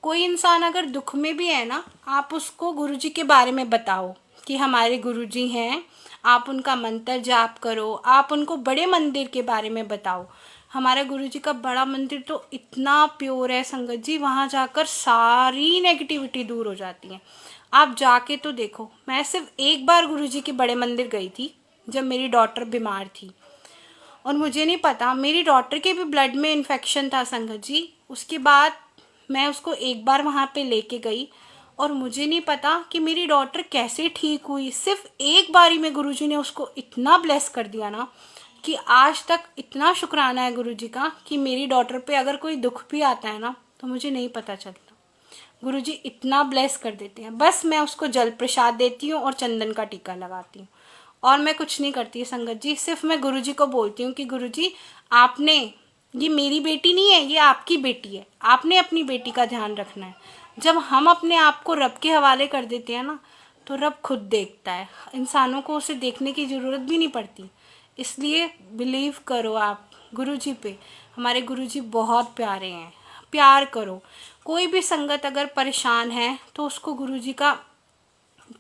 A: कोई इंसान अगर दुख में भी है ना, आप उसको गुरुजी के बारे में बताओ कि हमारे गुरुजी हैं, आप उनका मंत्र जाप करो, आप उनको बड़े मंदिर के बारे में बताओ। हमारा गुरुजी का बड़ा मंदिर तो इतना प्योर है संगत जी, वहाँ जाकर सारी नेगेटिविटी दूर हो जाती है। आप जाके तो देखो। मैं सिर्फ एक बार गुरुजी के बड़े मंदिर गई थी जब मेरी डॉटर बीमार थी, और मुझे नहीं पता, मेरी डॉटर के भी ब्लड में इन्फेक्शन था संगत जी। उसके बाद मैं उसको एक बार वहाँ पे लेके गई और मुझे नहीं पता कि मेरी डॉटर कैसे ठीक हुई। सिर्फ एक बारी में गुरुजी ने उसको इतना ब्लेस कर दिया ना कि आज तक इतना शुक्राना है गुरुजी का कि मेरी डॉटर पे अगर कोई दुख भी आता है ना तो मुझे नहीं पता चलता। गुरुजी इतना ब्लेस कर देते हैं। बस मैं उसको जल प्रसाद देती हूँ और चंदन का टीका लगाती हूँ और मैं कुछ नहीं करती संगत जी। सिर्फ मैं गुरुजी को बोलती हूँ कि गुरुजी आपने, ये मेरी बेटी नहीं है, ये आपकी बेटी है, आपने अपनी बेटी का ध्यान रखना है। जब हम अपने आप को रब के हवाले कर देते हैं ना तो रब खुद देखता है, इंसानों को उसे देखने की ज़रूरत भी नहीं पड़ती। इसलिए बिलीव करो आप गुरुजी पे। हमारे गुरुजी बहुत प्यारे हैं, प्यार करो। कोई भी संगत अगर परेशान है तो उसको गुरुजी का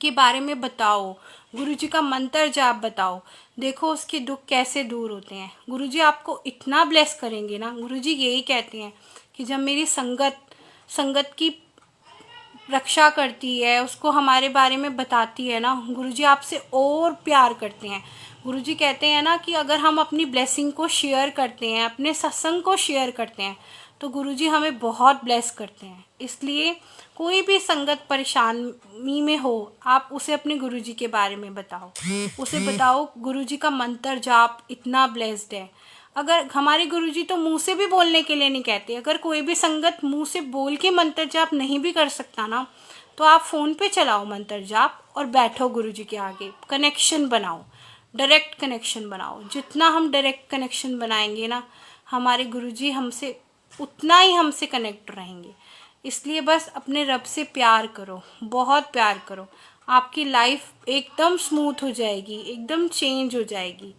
A: के बारे में बताओ, गुरुजी का मंत्र जाप बताओ, देखो उसके दुख कैसे दूर होते हैं। गुरुजी आपको इतना ब्लेस करेंगे ना। गुरुजी यही कहते हैं कि जब मेरी संगत की रक्षा करती है, उसको हमारे बारे में बताती है ना, गुरुजी आपसे और प्यार करते हैं। गुरुजी कहते हैं ना कि अगर हम अपनी ब्लेसिंग को शेयर करते हैं, अपने सत्संग को शेयर करते हैं तो गुरुजी हमें बहुत ब्लेस करते हैं। इसलिए कोई भी संगत परेशानी में हो, आप उसे अपने गुरुजी के बारे में बताओ, उसे बताओ गुरुजी का मंत्र जाप इतना ब्लेस्ड है। अगर हमारे गुरुजी तो मुंह से भी बोलने के लिए नहीं कहते, अगर कोई भी संगत मुंह से बोल के मंत्र जाप नहीं भी कर सकता ना तो आप फ़ोन पे चलाओ मंत्र जाप और बैठो गुरुजी के आगे, कनेक्शन बनाओ, डायरेक्ट कनेक्शन बनाओ। जितना हम डायरेक्ट कनेक्शन बनाएंगे ना, हमारे गुरुजी हमसे उतना ही हमसे कनेक्ट रहेंगे। इसलिए बस अपने रब से प्यार करो, बहुत प्यार करो, आपकी लाइफ एकदम स्मूथ हो जाएगी, एकदम चेंज हो जाएगी।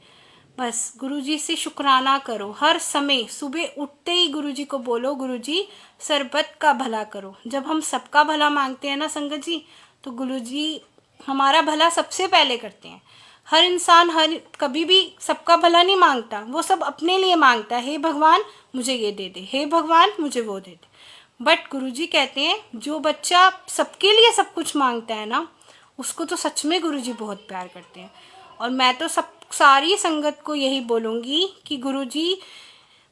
A: बस गुरुजी से शुक्राना करो हर समय। सुबह उठते ही गुरुजी को बोलो गुरुजी सरबत का भला करो। जब हम सबका भला मांगते हैं ना संगत जी, तो गुरुजी हमारा भला सबसे पहले करते हैं। हर इंसान कभी भी सबका भला नहीं मांगता, वो सब अपने लिए मांगता है। हे भगवान मुझे ये दे दे, हे भगवान मुझे वो दे दे। बट गुरुजी कहते हैं जो बच्चा सबके लिए सब कुछ मांगता है ना, उसको तो सच में गुरुजी बहुत प्यार करते हैं। और मैं तो सारी संगत को यही बोलूँगी कि गुरुजी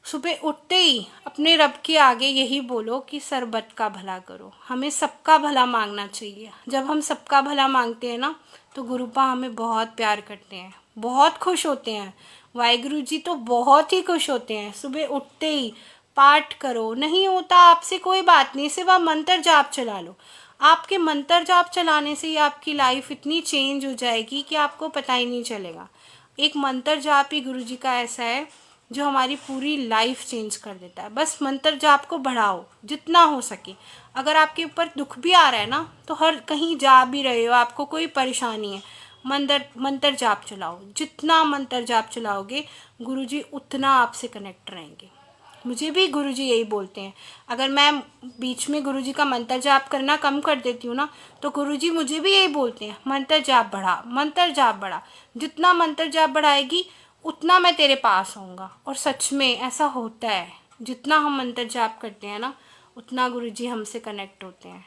A: सुबह उठते ही अपने रब के आगे यही बोलो कि सरबत का भला करो। हमें सबका भला मांगना चाहिए। जब हम सबका भला मांगते हैं ना तो गुरुपा हमें बहुत प्यार करते हैं, बहुत खुश होते हैं। वाहिगुरु जी तो बहुत ही खुश होते हैं। सुबह उठते ही पाठ करो, नहीं होता आपसे कोई बात नहीं, सिर्फ आप मंत्र जाप चला लो। आपके मंत्र जाप चलाने से ही आपकी लाइफ इतनी चेंज हो जाएगी कि आपको पता ही नहीं चलेगा। एक मंत्र जाप ही गुरुजी का ऐसा है जो हमारी पूरी लाइफ चेंज कर देता है। बस मंत्र जाप को बढ़ाओ जितना हो सके। अगर आपके ऊपर दुख भी आ रहा है ना, तो हर कहीं जा भी रहे हो, आपको कोई परेशानी है, मंत्र जाप चलाओ। जितना मंत्र जाप चलाओगे गुरुजी उतना आपसे कनेक्ट रहेंगे। मुझे भी गुरुजी यही बोलते हैं। अगर मैं बीच में गुरुजी का मंत्र जाप करना कम कर देती हूँ ना, तो गुरुजी मुझे भी यही बोलते हैं, मंत्र जाप बढ़ा, मंत्र जाप बढ़ा। जितना मंत्र जाप बढ़ाएगी उतना मैं तेरे पास आऊँगा। और सच में ऐसा होता है, जितना हम मंत्र जाप करते हैं ना उतना गुरुजी हमसे कनेक्ट होते हैं।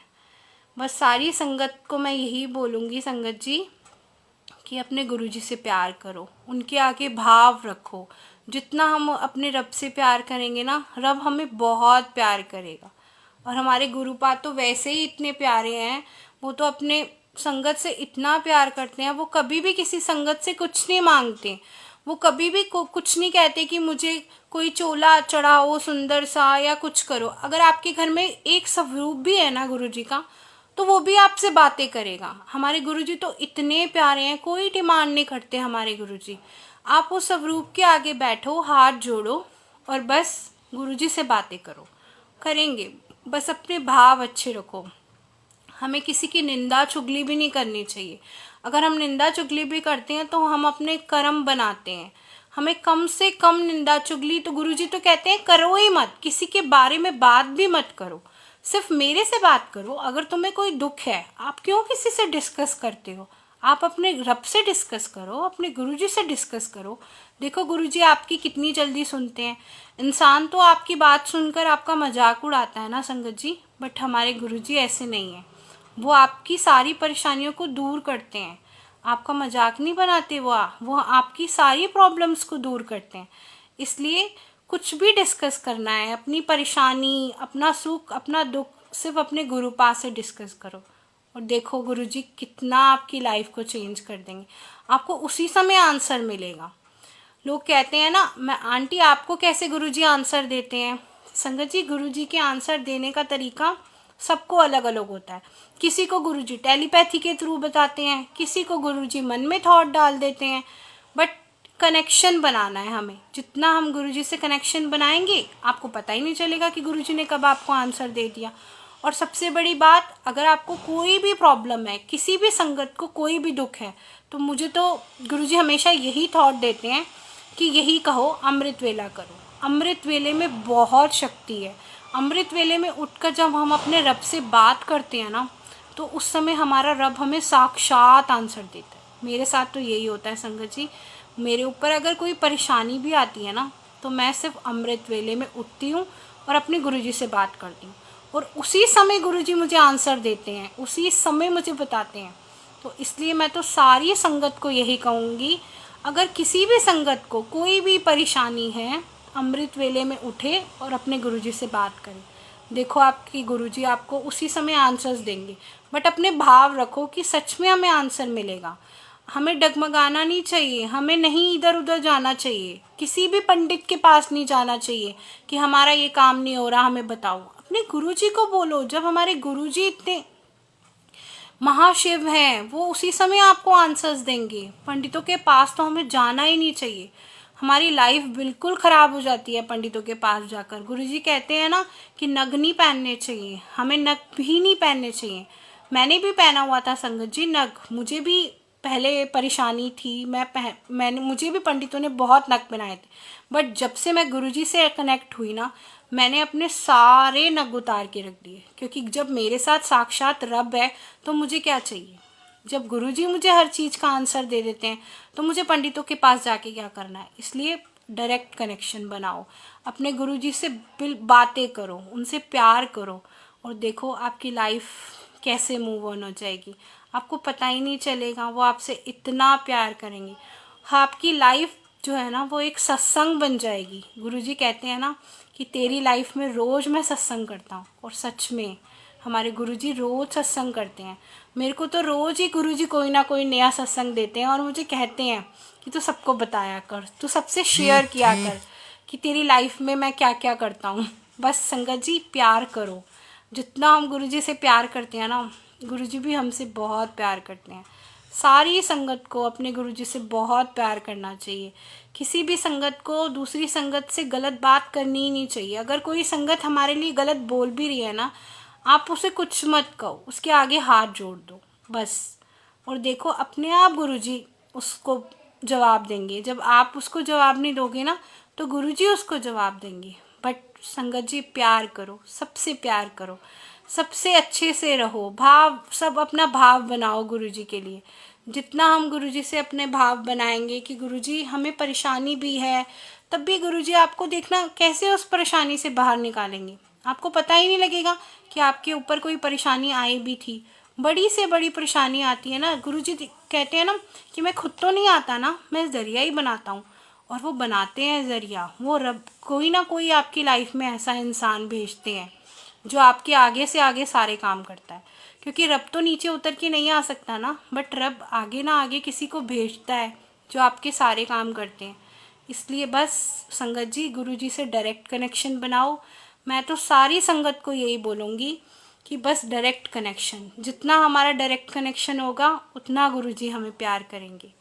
A: बस सारी संगत को मैं यही बोलूँगी संगत जी कि अपने गुरुजी से प्यार करो, उनके आगे भाव रखो। जितना हम अपने रब से प्यार करेंगे ना, रब हमें बहुत प्यार करेगा। और हमारे गुरुपा तो वैसे ही इतने प्यारे हैं, वो तो अपने संगत से इतना प्यार करते हैं। वो कभी भी किसी संगत से कुछ नहीं मांगते, वो कभी भी कुछ नहीं कहते कि मुझे कोई चोला चढ़ाओ सुंदर सा या कुछ करो। अगर आपके घर में एक स्वरूप भी है ना गुरुजी का, तो वो भी आपसे बातें करेगा। हमारे गुरुजी तो इतने प्यारे हैं, कोई डिमांड नहीं करते हमारे गुरुजी। आप उस स्वरूप के आगे बैठो, हाथ जोड़ो और बस गुरुजी से बातें करो, करेंगे। बस अपने भाव अच्छे रखो। हमें किसी की निंदा चुगली भी नहीं करनी चाहिए। अगर हम निंदा चुगली भी करते हैं तो हम अपने कर्म बनाते हैं। हमें कम से कम निंदा चुगली, तो गुरुजी तो कहते हैं करो ही मत, किसी के बारे में बात भी मत करो, सिर्फ मेरे से बात करो। अगर तुम्हें कोई दुख है, आप क्यों किसी से डिस्कस करते हो? आप अपने रब से डिस्कस करो, अपने गुरुजी से डिस्कस करो। देखो गुरुजी आपकी कितनी जल्दी सुनते हैं। इंसान तो आपकी बात सुनकर आपका मजाक उड़ाता है ना संगत जी, बट हमारे गुरुजी ऐसे नहीं हैं। वो आपकी सारी परेशानियों को दूर करते हैं, आपका मजाक नहीं बनाते। वो आपकी सारी प्रॉब्लम्स को दूर करते हैं। इसलिए कुछ भी डिस्कस करना है, अपनी परेशानी, अपना सुख, अपना दुख, सिर्फ अपने गुरु पास से डिस्कस करो और देखो गुरुजी कितना आपकी लाइफ को चेंज कर देंगे। आपको उसी समय आंसर मिलेगा। लोग कहते हैं ना, मैं आंटी आपको कैसे गुरुजी आंसर देते हैं? संगत जी, गुरुजी के आंसर देने का तरीका सबको अलग अलग होता है। किसी को गुरुजी टेलीपैथी के थ्रू बताते हैं, किसी को गुरुजी मन में थॉट डाल देते हैं, बट कनेक्शन बनाना है हमें। जितना हम गुरुजी से कनेक्शन बनाएंगे आपको पता ही नहीं चलेगा कि गुरुजी ने कब आपको आंसर दे दिया। और सबसे बड़ी बात, अगर आपको कोई भी प्रॉब्लम है, किसी भी संगत को कोई भी दुख है, तो मुझे तो गुरुजी हमेशा यही थॉट देते हैं कि यही कहो, अमृत वेला करो। अमृत वेले में बहुत शक्ति है। अमृत वेले में उठकर जब हम अपने रब से बात करते हैं ना, तो उस समय हमारा रब हमें साक्षात आंसर देता है। मेरे साथ तो यही होता है संगत जी। मेरे ऊपर अगर कोई परेशानी भी आती है ना, तो मैं सिर्फ अमृत वेले में उठती हूँ और अपने गुरुजी से बात करती हूँ और उसी समय गुरुजी मुझे आंसर देते हैं, उसी समय मुझे बताते हैं। तो इसलिए मैं तो सारी संगत को यही कहूँगी, अगर किसी भी संगत को कोई भी परेशानी है, अमृत वेले में उठे और अपने गुरुजी से बात करें। देखो आपकी गुरुजी आपको उसी समय आंसर्स देंगे, बट अपने भाव रखो कि सच में हमें आंसर मिलेगा। हमें डगमगाना नहीं चाहिए, हमें नहीं इधर उधर जाना चाहिए, किसी भी पंडित के पास नहीं जाना चाहिए कि हमारा ये काम नहीं हो रहा, हमें बताओ। अपने गुरुजी को बोलो। जब हमारे गुरुजी इतने महाशिव हैं, वो उसी समय आपको आंसर्स देंगे। पंडितों के पास तो हमें जाना ही नहीं चाहिए। हमारी लाइफ बिल्कुल ख़राब हो जाती है पंडितों के पास जाकर। गुरुजी कहते हैं ना कि नग नहीं पहनने चाहिए, हमें नग भी नहीं पहनने चाहिए। मैंने भी पहना हुआ था संगत जी नग, मुझे भी पहले परेशानी थी। मुझे भी पंडितों ने बहुत नग बनाए थे, बट जब से मैं गुरुजी से कनेक्ट हुई ना, मैंने अपने सारे नग उतार के रख दिए। क्योंकि जब मेरे साथ साक्षात रब है तो मुझे क्या चाहिए? जब गुरुजी मुझे हर चीज़ का आंसर दे देते हैं तो मुझे पंडितों के पास जाके क्या करना है? इसलिए डायरेक्ट कनेक्शन बनाओ, अपने गुरुजी से बातें करो, उनसे प्यार करो और देखो आपकी लाइफ कैसे मूव ऑन हो जाएगी। आपको पता ही नहीं चलेगा, वो आपसे इतना प्यार करेंगे। आपकी लाइफ जो है ना, वो एक सत्संग बन जाएगी। गुरुजी कहते हैं ना कि तेरी लाइफ में रोज़ मैं सत्संग करता हूँ, और सच में हमारे गुरुजी रोज़ सत्संग करते हैं। मेरे को तो रोज़ ही गुरुजी कोई ना कोई नया सत्संग देते हैं और मुझे कहते हैं कि तू सबको बताया कर, तू सबसे शेयर किया कर कि तेरी लाइफ में मैं क्या क्या करता हूँ। बस संगत जी प्यार करो। जितना हम गुरुजी से प्यार करते हैं ना, गुरुजी भी हमसे बहुत प्यार करते हैं। सारी संगत को अपने गुरुजी से बहुत प्यार करना चाहिए। किसी भी संगत को दूसरी संगत से गलत बात करनी ही नहीं चाहिए। अगर कोई संगत हमारे लिए गलत बोल भी रही है ना, आप उसे कुछ मत कहो, उसके आगे हाथ जोड़ दो बस। और देखो अपने आप गुरुजी उसको जवाब देंगे। जब आप उसको जवाब नहीं दोगे ना, तो गुरुजी उसको जवाब देंगे। बट संगत जी प्यार करो, सबसे प्यार करो, सबसे अच्छे से रहो। भाव सब अपना भाव बनाओ गुरुजी के लिए। जितना हम गुरुजी से अपने भाव बनाएंगे कि गुरुजी हमें परेशानी भी है, तब भी गुरुजी आपको देखना कैसे उस परेशानी से बाहर निकालेंगे। आपको पता ही नहीं लगेगा कि आपके ऊपर कोई परेशानी आई भी थी। बड़ी से बड़ी परेशानी आती है ना, गुरुजी कहते हैं ना कि मैं खुद तो नहीं आता ना, मैं ज़रिया ही बनाता हूँ। और वो बनाते हैं ज़रिया, वो रब कोई ना कोई आपकी लाइफ में ऐसा इंसान भेजते हैं जो आपके आगे से आगे सारे काम करता है। क्योंकि रब तो नीचे उतर के नहीं आ सकता ना, बट रब आगे ना आगे किसी को भेजता है जो आपके सारे काम करते हैं। इसलिए बस संगत जी गुरुजी से डायरेक्ट कनेक्शन बनाओ। मैं तो सारी संगत को यही बोलूँगी कि बस डायरेक्ट कनेक्शन, जितना हमारा डायरेक्ट कनेक्शन होगा उतना गुरुजी हमें प्यार करेंगे।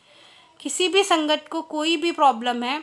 A: किसी भी संगत को कोई भी प्रॉब्लम है,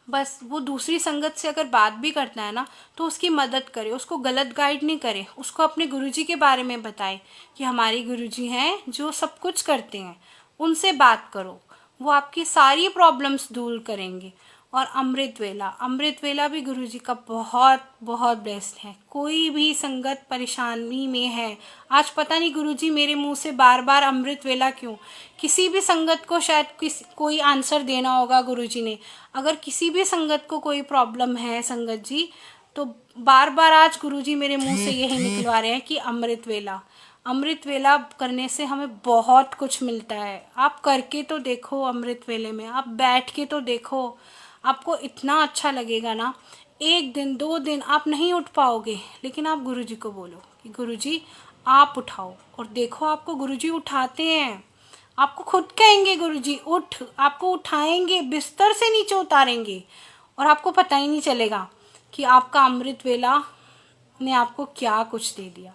A: बस वो दूसरी संगत से अगर बात भी करता है ना, तो उसकी मदद करे, उसको गलत गाइड नहीं करे, उसको अपने गुरुजी के बारे में बताए कि हमारे गुरुजी हैं जो सब कुछ करते हैं, उनसे बात करो, वो आपकी सारी प्रॉब्लम्स दूर करेंगे। और अमृत वेला भी गुरुजी का बहुत बहुत बेस्ट है। कोई भी संगत परेशानी में है, आज पता नहीं गुरुजी मेरे मुंह से बार बार अमृत वेला क्यों, किसी भी संगत को शायद कोई आंसर देना होगा गुरुजी ने। अगर किसी भी संगत को कोई प्रॉब्लम है संगत जी, तो बार बार आज गुरुजी मेरे मुंह से यही निकलवा रहे हैं कि अमृत वेला करने से हमें बहुत कुछ मिलता है। आप करके तो देखो, अमृत वेले में आप बैठ के तो देखो, आपको इतना अच्छा लगेगा ना, 1 दिन 2 दिन आप नहीं उठ पाओगे, लेकिन आप गुरुजी को बोलो कि गुरुजी आप उठाओ, और देखो आपको गुरुजी उठाते हैं। आपको खुद कहेंगे गुरुजी उठ, आपको उठाएंगे, बिस्तर से नीचे उतारेंगे, और आपको पता ही नहीं चलेगा कि आपका अमृत वेला ने आपको क्या कुछ दे दिया।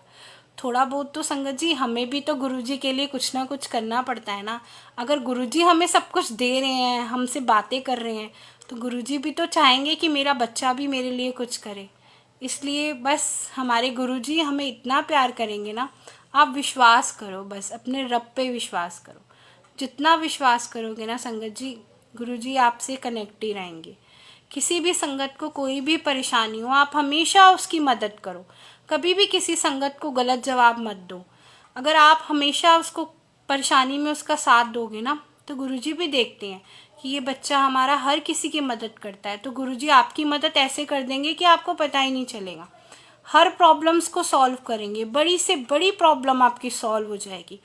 A: थोड़ा बहुत तो संगत जी हमें भी तो गुरुजी के लिए कुछ ना कुछ करना पड़ता है ना। अगर गुरुजी हमें सब कुछ दे रहे हैं, हमसे बातें कर रहे हैं, तो गुरुजी भी तो चाहेंगे कि मेरा बच्चा भी मेरे लिए कुछ करे। इसलिए बस हमारे गुरुजी हमें इतना प्यार करेंगे ना, आप विश्वास करो, बस अपने रब पे विश्वास करो। जितना विश्वास करोगे ना संगत जी, गुरुजी आपसे कनेक्ट ही रहेंगे। किसी भी संगत को कोई भी परेशानी हो, आप हमेशा उसकी मदद करो। कभी भी किसी संगत को गलत जवाब मत दो। अगर आप हमेशा उसको परेशानी में उसका साथ दोगे ना, तो गुरुजी भी देखते हैं कि ये बच्चा हमारा हर किसी की मदद करता है, तो गुरुजी आपकी मदद ऐसे कर देंगे कि आपको पता ही नहीं चलेगा। हर प्रॉब्लम्स को सॉल्व करेंगे, बड़ी से बड़ी प्रॉब्लम आपकी सॉल्व हो जाएगी।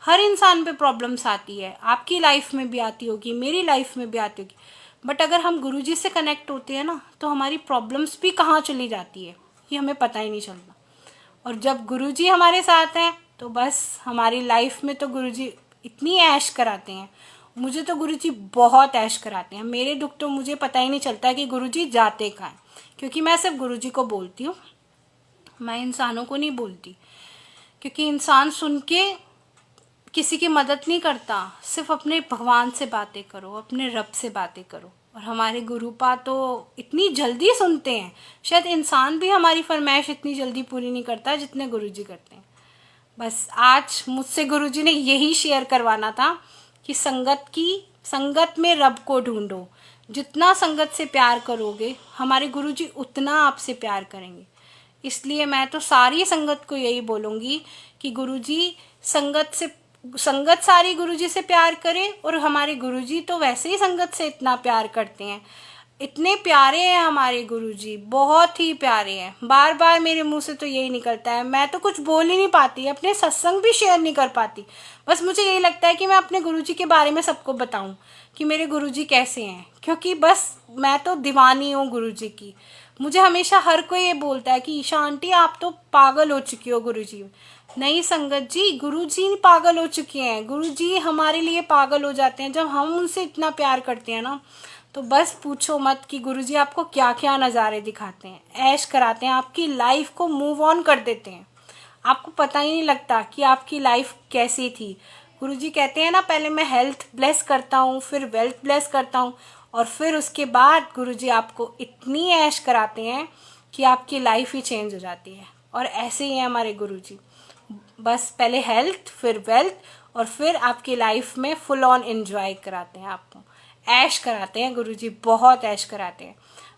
A: हर इंसान पे प्रॉब्लम्स आती है, आपकी लाइफ में भी आती होगी, मेरी लाइफ में भी आती होगी, बट अगर हम गुरुजी से कनेक्ट होते हैं ना, तो हमारी प्रॉब्लम्स भी कहाँ चली जाती है ये हमें पता ही नहीं चलता। और जब गुरुजी हमारे साथ हैं, तो बस हमारी लाइफ में तो गुरुजी इतनी ऐश कराते हैं। मुझे तो गुरुजी बहुत ऐश कराते हैं। मेरे दुख तो मुझे पता ही नहीं चलता कि गुरुजी जाते कहाँ हैं, क्योंकि मैं सिर्फ गुरुजी को बोलती हूँ, मैं इंसानों को नहीं बोलती। क्योंकि इंसान सुन के किसी की मदद नहीं करता, सिर्फ अपने भगवान से बातें करो, अपने रब से बातें करो। और हमारे गुरुपा तो इतनी जल्दी सुनते हैं, शायद इंसान भी हमारी फरमाइश इतनी जल्दी पूरी नहीं करता जितने गुरुजी करते हैं। बस आज मुझसे गुरुजी ने यही शेयर करवाना था कि संगत में रब को ढूंढो। जितना संगत से प्यार करोगे, हमारे गुरुजी उतना आपसे प्यार करेंगे। इसलिए मैं तो सारी संगत को यही बोलूँगी कि गुरुजी संगत सारी गुरुजी से प्यार करे, और हमारे गुरुजी तो वैसे ही संगत से इतना प्यार करते हैं। इतने प्यारे हैं हमारे गुरुजी, बहुत ही प्यारे हैं। बार बार मेरे मुंह से तो यही निकलता है, मैं तो कुछ बोल ही नहीं पाती, अपने सत्संग भी शेयर नहीं कर पाती। बस मुझे यही लगता है कि मैं अपने गुरुजी के बारे में सबको बताऊं कि मेरे गुरुजी कैसे हैं, क्योंकि बस मैं तो दीवानी हूँ गुरुजी की। मुझे हमेशा हर कोई ये बोलता है कि ईशा आंटी आप तो पागल हो चुकी हो गुरुजी। नहीं संगत जी, गुरुजी पागल हो चुके हैं। गुरुजी हमारे लिए पागल हो जाते हैं जब हम उनसे इतना प्यार करते हैं ना। तो बस पूछो मत कि गुरुजी आपको क्या क्या नज़ारे दिखाते हैं, ऐश कराते हैं, आपकी लाइफ को मूव ऑन कर देते हैं। आपको पता ही नहीं लगता कि आपकी लाइफ कैसी थी। गुरुजी कहते हैं ना, पहले मैं हेल्थ ब्लेस करता हूँ, फिर वेल्थ ब्लेस करता हूँ, और फिर उसके बाद गुरुजी आपको इतनी ऐश कराते हैं कि आपकी लाइफ ही चेंज हो जाती है। और ऐसे ही हैं हमारे गुरुजी, बस पहले हेल्थ, फिर वेल्थ, और फिर आपकी लाइफ में फुल ऑन एंजॉय कराते हैं, आपको ऐश कराते हैं गुरुजी, बहुत ऐश कराते हैं।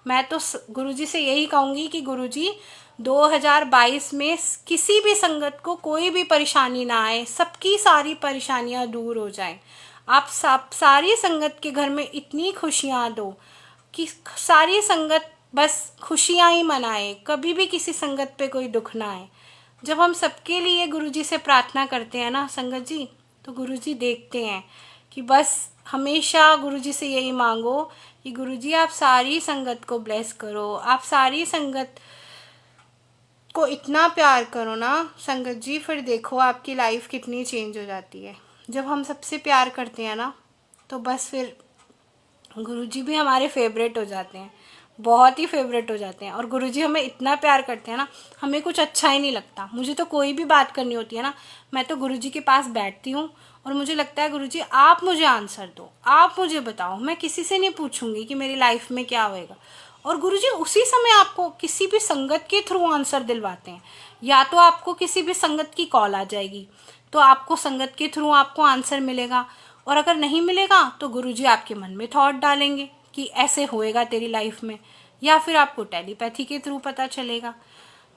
A: मैं तो गुरुजी से यही कहूँगी कि गुरुजी 2022 में किसी भी संगत को कोई भी परेशानी ना आए, सबकी सारी परेशानियाँ दूर हो जाएं। आप सारी संगत के घर में इतनी खुशियाँ दो कि सारी संगत बस खुशियाँ ही मनाए, कभी भी किसी संगत पे कोई दुख ना आए। जब हम सबके लिए गुरुजी से प्रार्थना करते हैं ना संगत जी, तो गुरुजी देखते हैं कि बस हमेशा गुरुजी से यही मांगो कि गुरुजी आप सारी संगत को ब्लेस करो, आप सारी संगत को इतना प्यार करो ना संगत जी, फिर देखो आपकी लाइफ कितनी चेंज हो जाती है। जब हम सबसे प्यार करते हैं ना, तो बस फिर गुरुजी भी हमारे फेवरेट हो जाते हैं, बहुत ही फेवरेट हो जाते हैं। और गुरुजी हमें इतना प्यार करते हैं ना, हमें कुछ अच्छा ही नहीं लगता। मुझे तो कोई भी बात करनी होती है ना, मैं तो गुरुजी के पास बैठती हूँ और मुझे लगता है गुरुजी आप मुझे आंसर दो, आप मुझे बताओ, मैं किसी से नहीं पूछूंगी कि मेरी लाइफ में क्या होएगा। और गुरुजी उसी समय आपको किसी भी संगत के थ्रू आंसर दिलवाते हैं। या तो आपको किसी भी संगत की कॉल आ जाएगी, तो आपको संगत के थ्रू आपको आंसर मिलेगा, और अगर नहीं मिलेगा तो गुरुजी आपके मन में थॉट डालेंगे कि ऐसे होएगा तेरी लाइफ में, या फिर आपको टेलीपैथी के थ्रू पता चलेगा।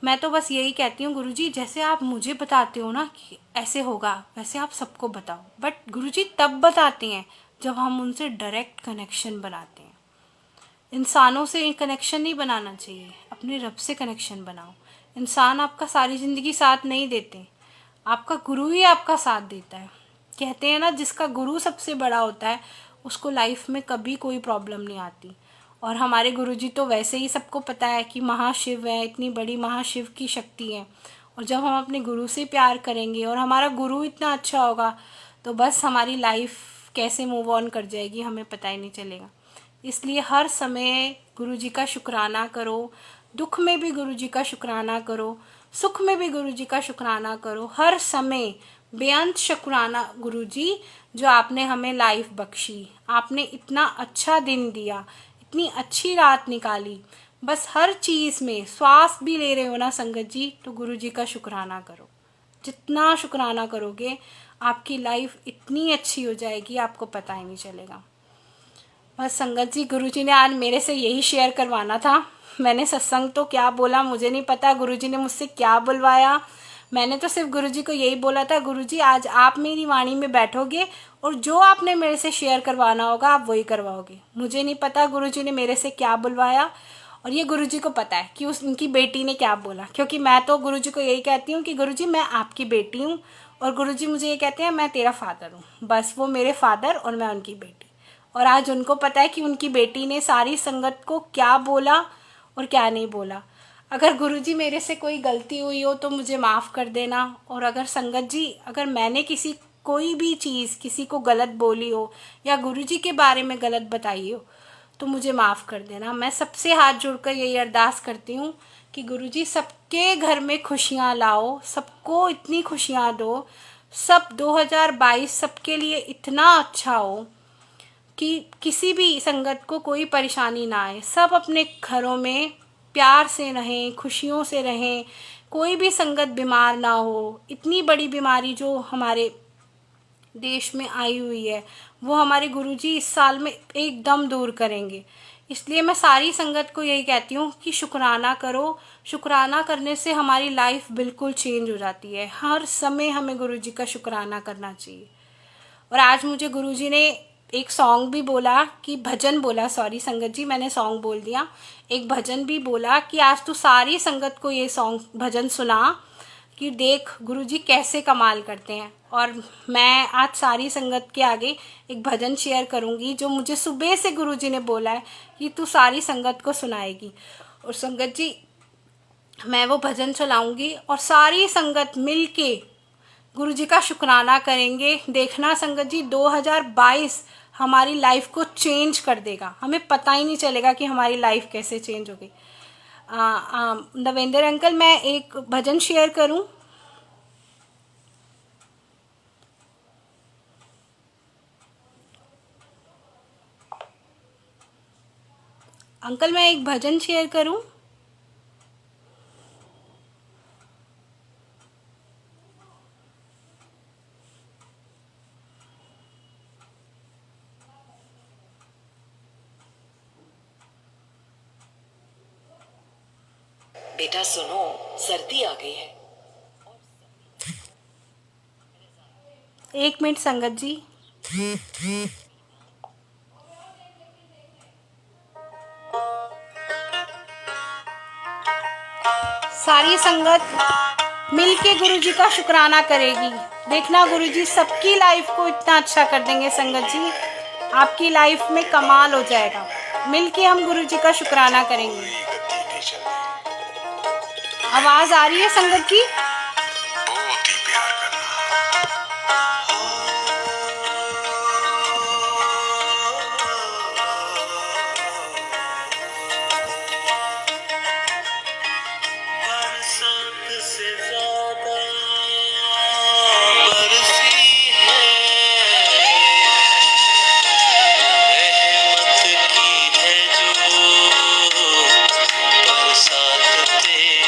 A: मैं तो बस यही कहती हूँ गुरुजी, जैसे आप मुझे बताते हो ना कि ऐसे होगा, वैसे आप सबको बताओ। बट गुरुजी तब बताते हैं जब हम उनसे डायरेक्ट कनेक्शन बनाते हैं। इंसानों से कनेक्शन नहीं बनाना चाहिए, अपने रब से कनेक्शन बनाओ। इंसान आपका सारी ज़िंदगी साथ नहीं देते, आपका गुरु ही आपका साथ देता है। कहते हैं ना, जिसका गुरु सबसे बड़ा होता है उसको लाइफ में कभी कोई प्रॉब्लम नहीं आती। और हमारे गुरुजी तो वैसे ही सबको पता है कि महाशिव है, इतनी बड़ी महाशिव की शक्ति है। और जब हम अपने गुरु से प्यार करेंगे और हमारा गुरु इतना अच्छा होगा तो बस हमारी लाइफ कैसे मूव ऑन कर जाएगी हमें पता ही नहीं चलेगा। इसलिए हर समय गुरुजी का शुक्राना करो, दुख में भी गुरुजी का शुक्राना करो, सुख में भी गुरुजी का शुक्राना करो। हर समय बेअंत शुक्राना गुरुजी, जो आपने हमें लाइफ बख्शी, आपने इतना अच्छा दिन दिया, इतनी अच्छी रात निकाली। बस हर चीज़ में, श्वास भी ले रहे हो ना संगत जी, तो गुरुजी का शुक्राना करो। जितना शुक्राना करोगे आपकी लाइफ इतनी अच्छी हो जाएगी आपको पता ही नहीं चलेगा। बस संगत जी, गुरुजी ने आज मेरे से यही शेयर करवाना था। मैंने सत्संग तो क्या बोला मुझे नहीं पता, गुरुजी ने मुझसे क्या बुलवाया। मैंने तो सिर्फ गुरुजी को यही बोला था, गुरुजी आज आप मेरी वाणी में बैठोगे और जो आपने मेरे से शेयर करवाना होगा आप वही करवाओगे। मुझे नहीं पता गुरुजी ने मेरे से क्या बुलवाया, और ये गुरुजी को पता है कि उनकी बेटी ने क्या बोला। क्योंकि मैं तो गुरुजी को यही कहती हूँ कि गुरुजी मैं आपकी बेटी हूँ, और गुरुजी मुझे ये कहते हैं मैं तेरा फादर हूँ। बस वो मेरे फादर और मैं उनकी बेटी। और आज उनको पता है कि उनकी बेटी ने सारी संगत को क्या बोला और क्या नहीं बोला। अगर गुरुजी मेरे से कोई गलती हुई हो तो मुझे माफ़ कर देना। और अगर संगत जी, अगर मैंने कोई भी चीज़ किसी को गलत बोली हो या गुरुजी के बारे में गलत बताई हो तो मुझे माफ़ कर देना। मैं सबसे हाथ जोड़कर यही अरदास करती हूँ कि गुरुजी सबके घर में खुशियाँ लाओ, सबको इतनी खुशियाँ दो, सब 2022 सबके लिए इतना अच्छा हो कि किसी भी संगत को कोई परेशानी ना आए। सब अपने घरों में प्यार से रहें, खुशियों से रहें, कोई भी संगत बीमार ना हो। इतनी बड़ी बीमारी जो हमारे देश में आई हुई है वो हमारे गुरुजी इस साल में एकदम दूर करेंगे। इसलिए मैं सारी संगत को यही कहती हूँ कि शुक्राना करो। शुक्राना करने से हमारी लाइफ बिल्कुल चेंज हो जाती है। हर समय हमें गुरुजी का शुक्राना करना चाहिए। और आज मुझे गुरुजी ने एक सॉन्ग भी बोला कि भजन बोला, सॉरी संगत जी मैंने सॉन्ग बोल दिया, एक भजन भी बोला कि आज तू सारी संगत को ये सॉन्ग भजन सुना कि देख गुरुजी कैसे कमाल करते हैं। और मैं आज सारी संगत के आगे एक भजन शेयर करूंगी जो मुझे सुबह से गुरुजी ने बोला है कि तू सारी संगत को सुनाएगी। और संगत जी मैं वो भजन चलाऊंगी और सारी संगत मिल के गुरुजी का शुक्राना करेंगे। देखना संगत जी 2022 हमारी लाइफ को चेंज कर देगा, हमें पता ही नहीं चलेगा कि हमारी लाइफ कैसे चेंज हो गई। नवेंद्र अंकल मैं एक भजन शेयर करूं? अंकल मैं एक भजन शेयर करूं?
C: बेटा सुनो, सर्दी आ गई है।
A: एक मिनट संगत जी। सारी संगत मिलके गुरुजी का शुक्राना करेगी। देखना गुरुजी सबकी लाइफ को इतना अच्छा कर देंगे। संगत जी आपकी लाइफ में कमाल हो जाएगा। मिलके हम गुरुजी का शुक्राना करेंगे। आवाज आ रही है संगत जी?
B: बहुत ही प्यार बरसात से ज्यादा बरसी है, रहमत की है जो बरसात तेरी।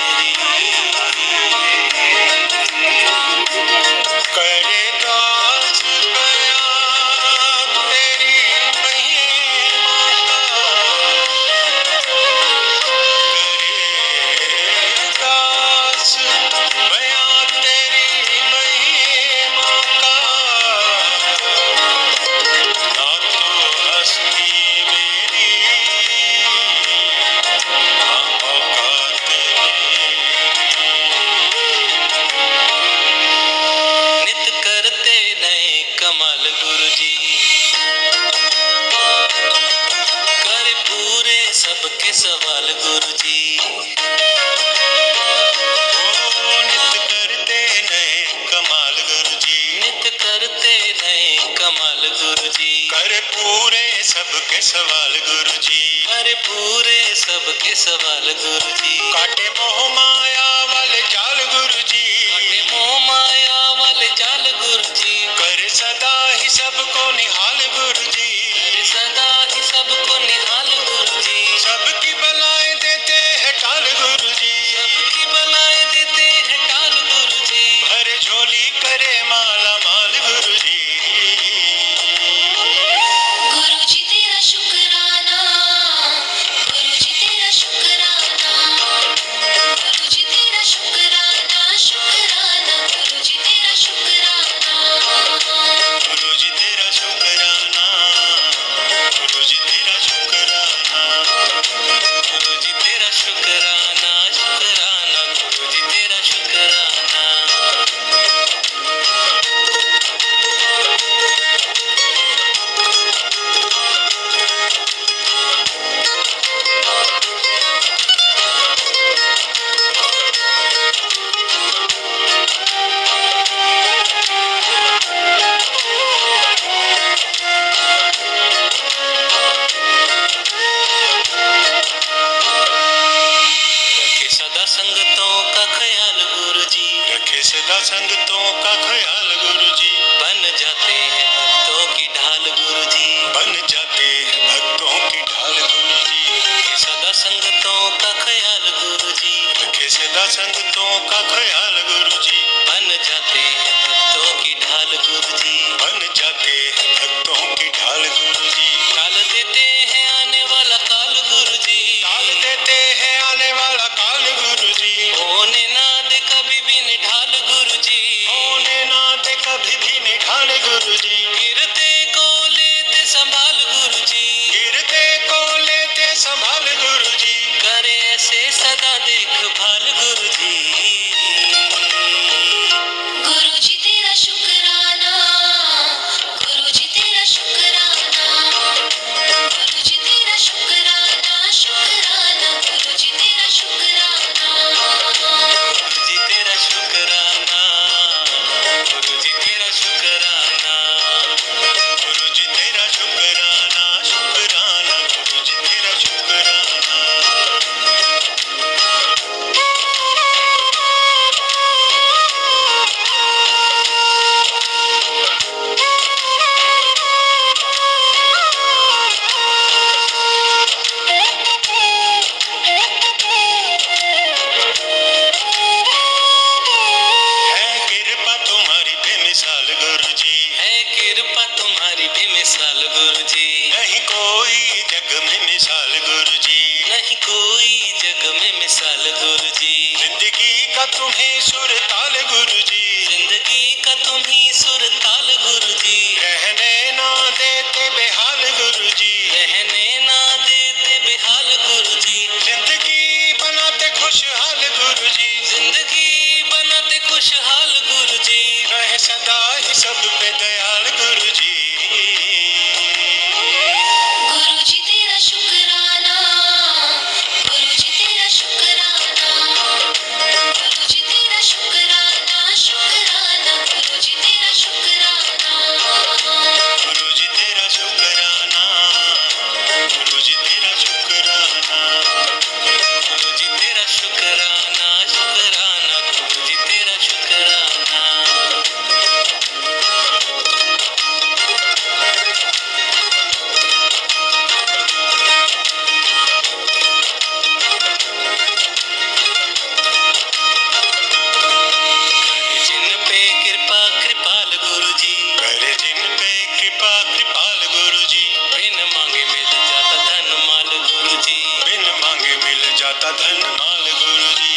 B: सबके सवाल गुरुजी,
D: अरे पूरे सबके सवाल गुरुजी।
B: काटे मोह माया वाले जाल गुरुजी,
D: काटे मोह माया वाले जाल गुरुजी।
B: करे सदा ही सबको निहाल गुरुजी,
D: अरे सदा ही सबको निहाल गुरुजी।
B: सबकी बलाएं देते हैं टाल गुरुजी,
D: सबकी बलाएं देते हैं टाल गुरुजी।
B: भरे झोली करे माला माल गुरुजी,
E: गुरुजी तेरा शुक्राना, गुरुजी तेरा शुक्राना, गुरुजी तेरा शुक्राना, शुक्राना, गुरुजी तेरा शुक्राना।
B: गुरुजी तेरा शुक्राना, गुरुजी तेरा शुक्राना,
D: गुरुजी तेरा शुक्राना, शुक्राना, गुरुजी तेरा शुक्राना। रखे सदा संगतों का ख्याल गुरुजी।
B: रखे सदा संगतों का ख्याल गुरुजी,
D: बन जाते हैं भक्तों की ढाल गुरुजी।
B: बन जाते हैं भक्तों की ढाल गुरुजी,
D: रखे सदा संगतों का ख्याल गुरुजी।
B: रखे सदा संगतों का ख्याल गुरुजी,
D: बन जाते हैं भक्तों की ढाल गुरुजी।
B: बन जाते हैं भक्तों की ढाल गुरुजी,
D: काल देते हैं आने वाला काल गुरुजी।
B: काल देते हैं आने वाला काल गुरुजी,
D: होने ना दे कभी भी निढाल गुरुजी।
B: होने ना दे कभी भी निढाल गुरुजी,
D: गिरते को लेते संभाल गुरुजी।
B: गिरते को लेते संभाल गुरुजी,
D: करे ऐसे सदा देखभाल गुरुजी।
E: गुरुजी तेरा शुक्राना, गुरुजी तेरा शुक्राना, गुरुजी तेरा शुक्राना, शुक्राना, गुरुजी तेरा शुक्राना।
D: गुरुजी तेरा शुक्राना, गुरुजी तेरा शुक्राना।
B: गुरुजी तेरा शुक्राना, शुक्राना, गुरुजी तेरा शुक्राना। है कृपा तुम्हारी बेमिसाल गुरुजी,
D: है कृपा तुम्हारी बेमिसाल गुरुजी।
B: नहीं कोई जग में मिसाल गुरुजी,
D: नहीं कोई जग में मिसाल गुरुजी।
B: जिंदगी का तुम्हें सुरताल गुरुजी,
D: जिंदगी का तुम ही सुरताल गुरुजी।
B: रहने ना देते बेहाल गुरुजी,
D: रहने ना देते बेहाल गुरुजी।
B: जिंदगी बनाते खुशहाल गुरुजी,
D: जिंदगी बनाते खुशहाल गुरुजी।
B: रहे सदा ही सब पे दयाल गुरुजी,
E: गुरुजी तेरा शुक्राना, गुरुजी तेरा शुक्राना, गुरुजी तेरा शुक्राना, शुक्राना, गुरुजी तेरा शुक्राना।
B: गुरुजी तेरा शुक्राना, गुरुजी तेरा शुक्राना,
D: गुरुजी तेरा शुक्राना, शुक्राना, गुरुजी तेरा शुक्राना। जिन पे कृपा कृपाल गुरुजी।
B: करे जिन पे कृपा कृपाल गुरुजी,
D: बिन मांगे मिल जाता धन माल गुरुजी।
B: बिन मांगे मिल जाता धन माल गुरुजी,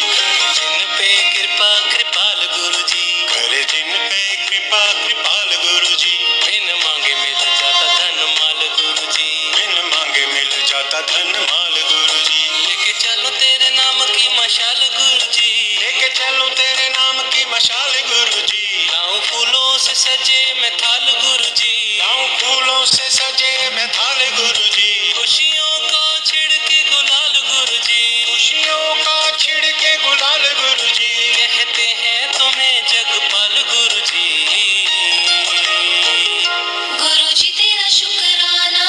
D: जिन पे कृपा कृपाल गुरुजी।
B: करे जिन पे कृपा कृपाल गुरुजी,
D: बिन मांगे मिल जाता धन माल गुरुजी।
B: बिन मांगे मिल जाता धन माल गुरुजी,
D: लेके चलो तेरे नाम की मशाल गुरुजी।
B: लेके चलूं तेरे नाम की मशाल गुरुजी,
D: लाऊं फूलों से सजे मैं थाल गुरुजी।
B: लाऊं फूलों से सजे मैं थाल गुरुजी,
D: खुशियों का छिड़के गुलाल गुरुजी।
B: खुशियों का छिड़के गुलाल गुरुजी,
D: कहते हैं तुम्हें जगपाल गुरुजी।
E: गुरुजी तेरा शुक्राना,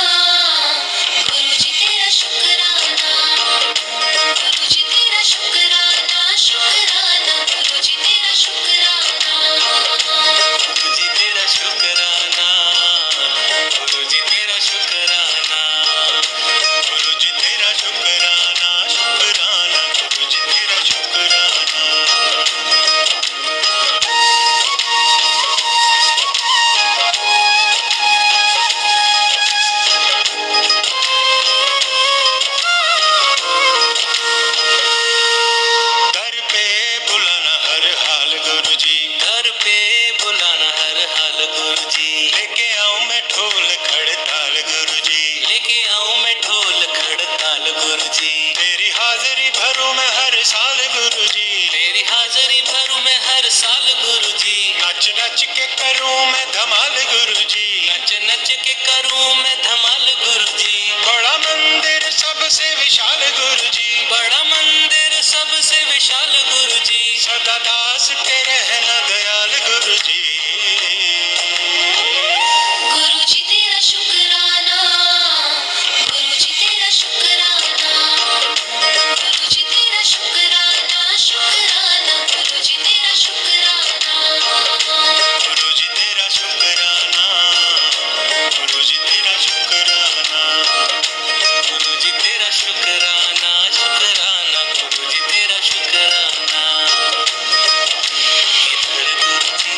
B: नच के करूं मैं धमाल गुरुजी,
D: नच नच के करूं मैं धमाल गुरुजी।
B: बड़ा मंदिर सबसे विशाल गुरुजी,
D: बड़ा मंदिर सबसे विशाल गुरुजी।
B: सदा दास के रहना दयाल गुरुजी।
E: गुरुजी तेरा शुक्राना, गुरुजी तेरा शुक्राना, गुरुजी तेरा शुक्राना, शुक्राना, गुरुजी तेरा शुक्राना।
B: गुरुजी तेरा शुक्राना, गुरुजी तेरा शुक्राना,
D: गुरुजी तेरा शुक्राना, शुक्राना, गुरुजी तेरा शुक्राना। इधर गुरुजी,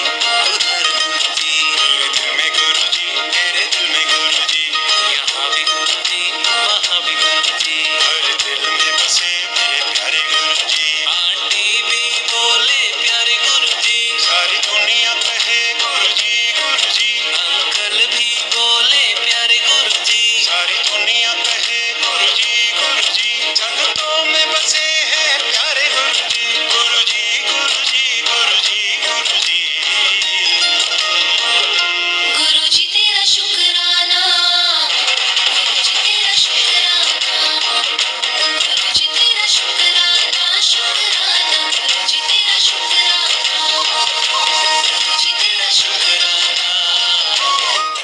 D: उधर गुरुजी,
B: मेरे दिल में गुरुजी, तेरे दिल में गुरुजी,
D: यहाँ भी गुरुजी, वहाँ भी गुरुजी।
B: हर दिल में बसे मेरे प्यारे गुरुजी।
D: आंटी भी बोले प्यारे गुरुजी,
B: सारी दुनिया कहे गुरुजी गुरुजी,
D: अंकल भी बोले प्यारे गुरुजी।
B: सारी दुनिया कहे गुरुजी गुरुजी, जगतों में बसे हैं प्यारे गुरुजी। गुरुजी गुरुजी गुरुजी गुरुजी।
E: गुरुजी तेरा शुक्राना, गुरुजी तेरा शुक्राना, गुरुजी तेरा शुक्राना, शुक्राना, गुरुजी तेरा शुक्राना, गुरुजी तेरा शुक्राना।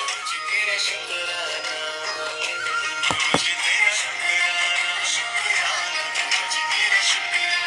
B: गुरुजी तेरा शुक्राना, गुरुजी तेरा शुक्राना, शुक्राना, गुरुजी तेरा शुक्राना।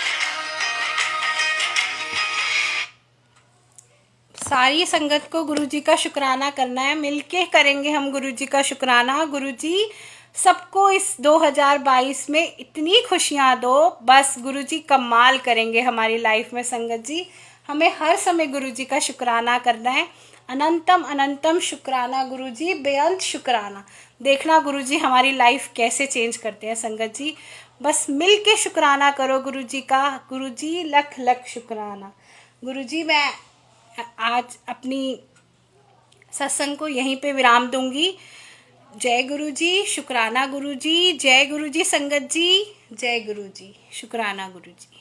A: सारी संगत को गुरुजी का शुक्राना करना है, मिलके करेंगे हम गुरुजी का शुक्राना। गुरुजी सबको इस 2022 में इतनी खुशियां दो, बस गुरुजी कमाल करेंगे हमारी लाइफ में। संगत जी, हमें हर समय गुरुजी का शुक्राना करना है। अनंतम अनंतम शुक्राना गुरुजी, बेअंत शुक्राना। देखना गुरुजी हमारी लाइफ कैसे चेंज करते हैं। संगत जी, बस मिल के शुक्राना करो गुरुजी का। गुरुजी लख लख शुक्राना। गुरुजी, मैं आज अपनी सत्संग को यहीं पे विराम दूंगी। जय गुरुजी, शुक्राना गुरुजी, जय गुरुजी संगत जी, जय गुरुजी, शुक्राना गुरुजी।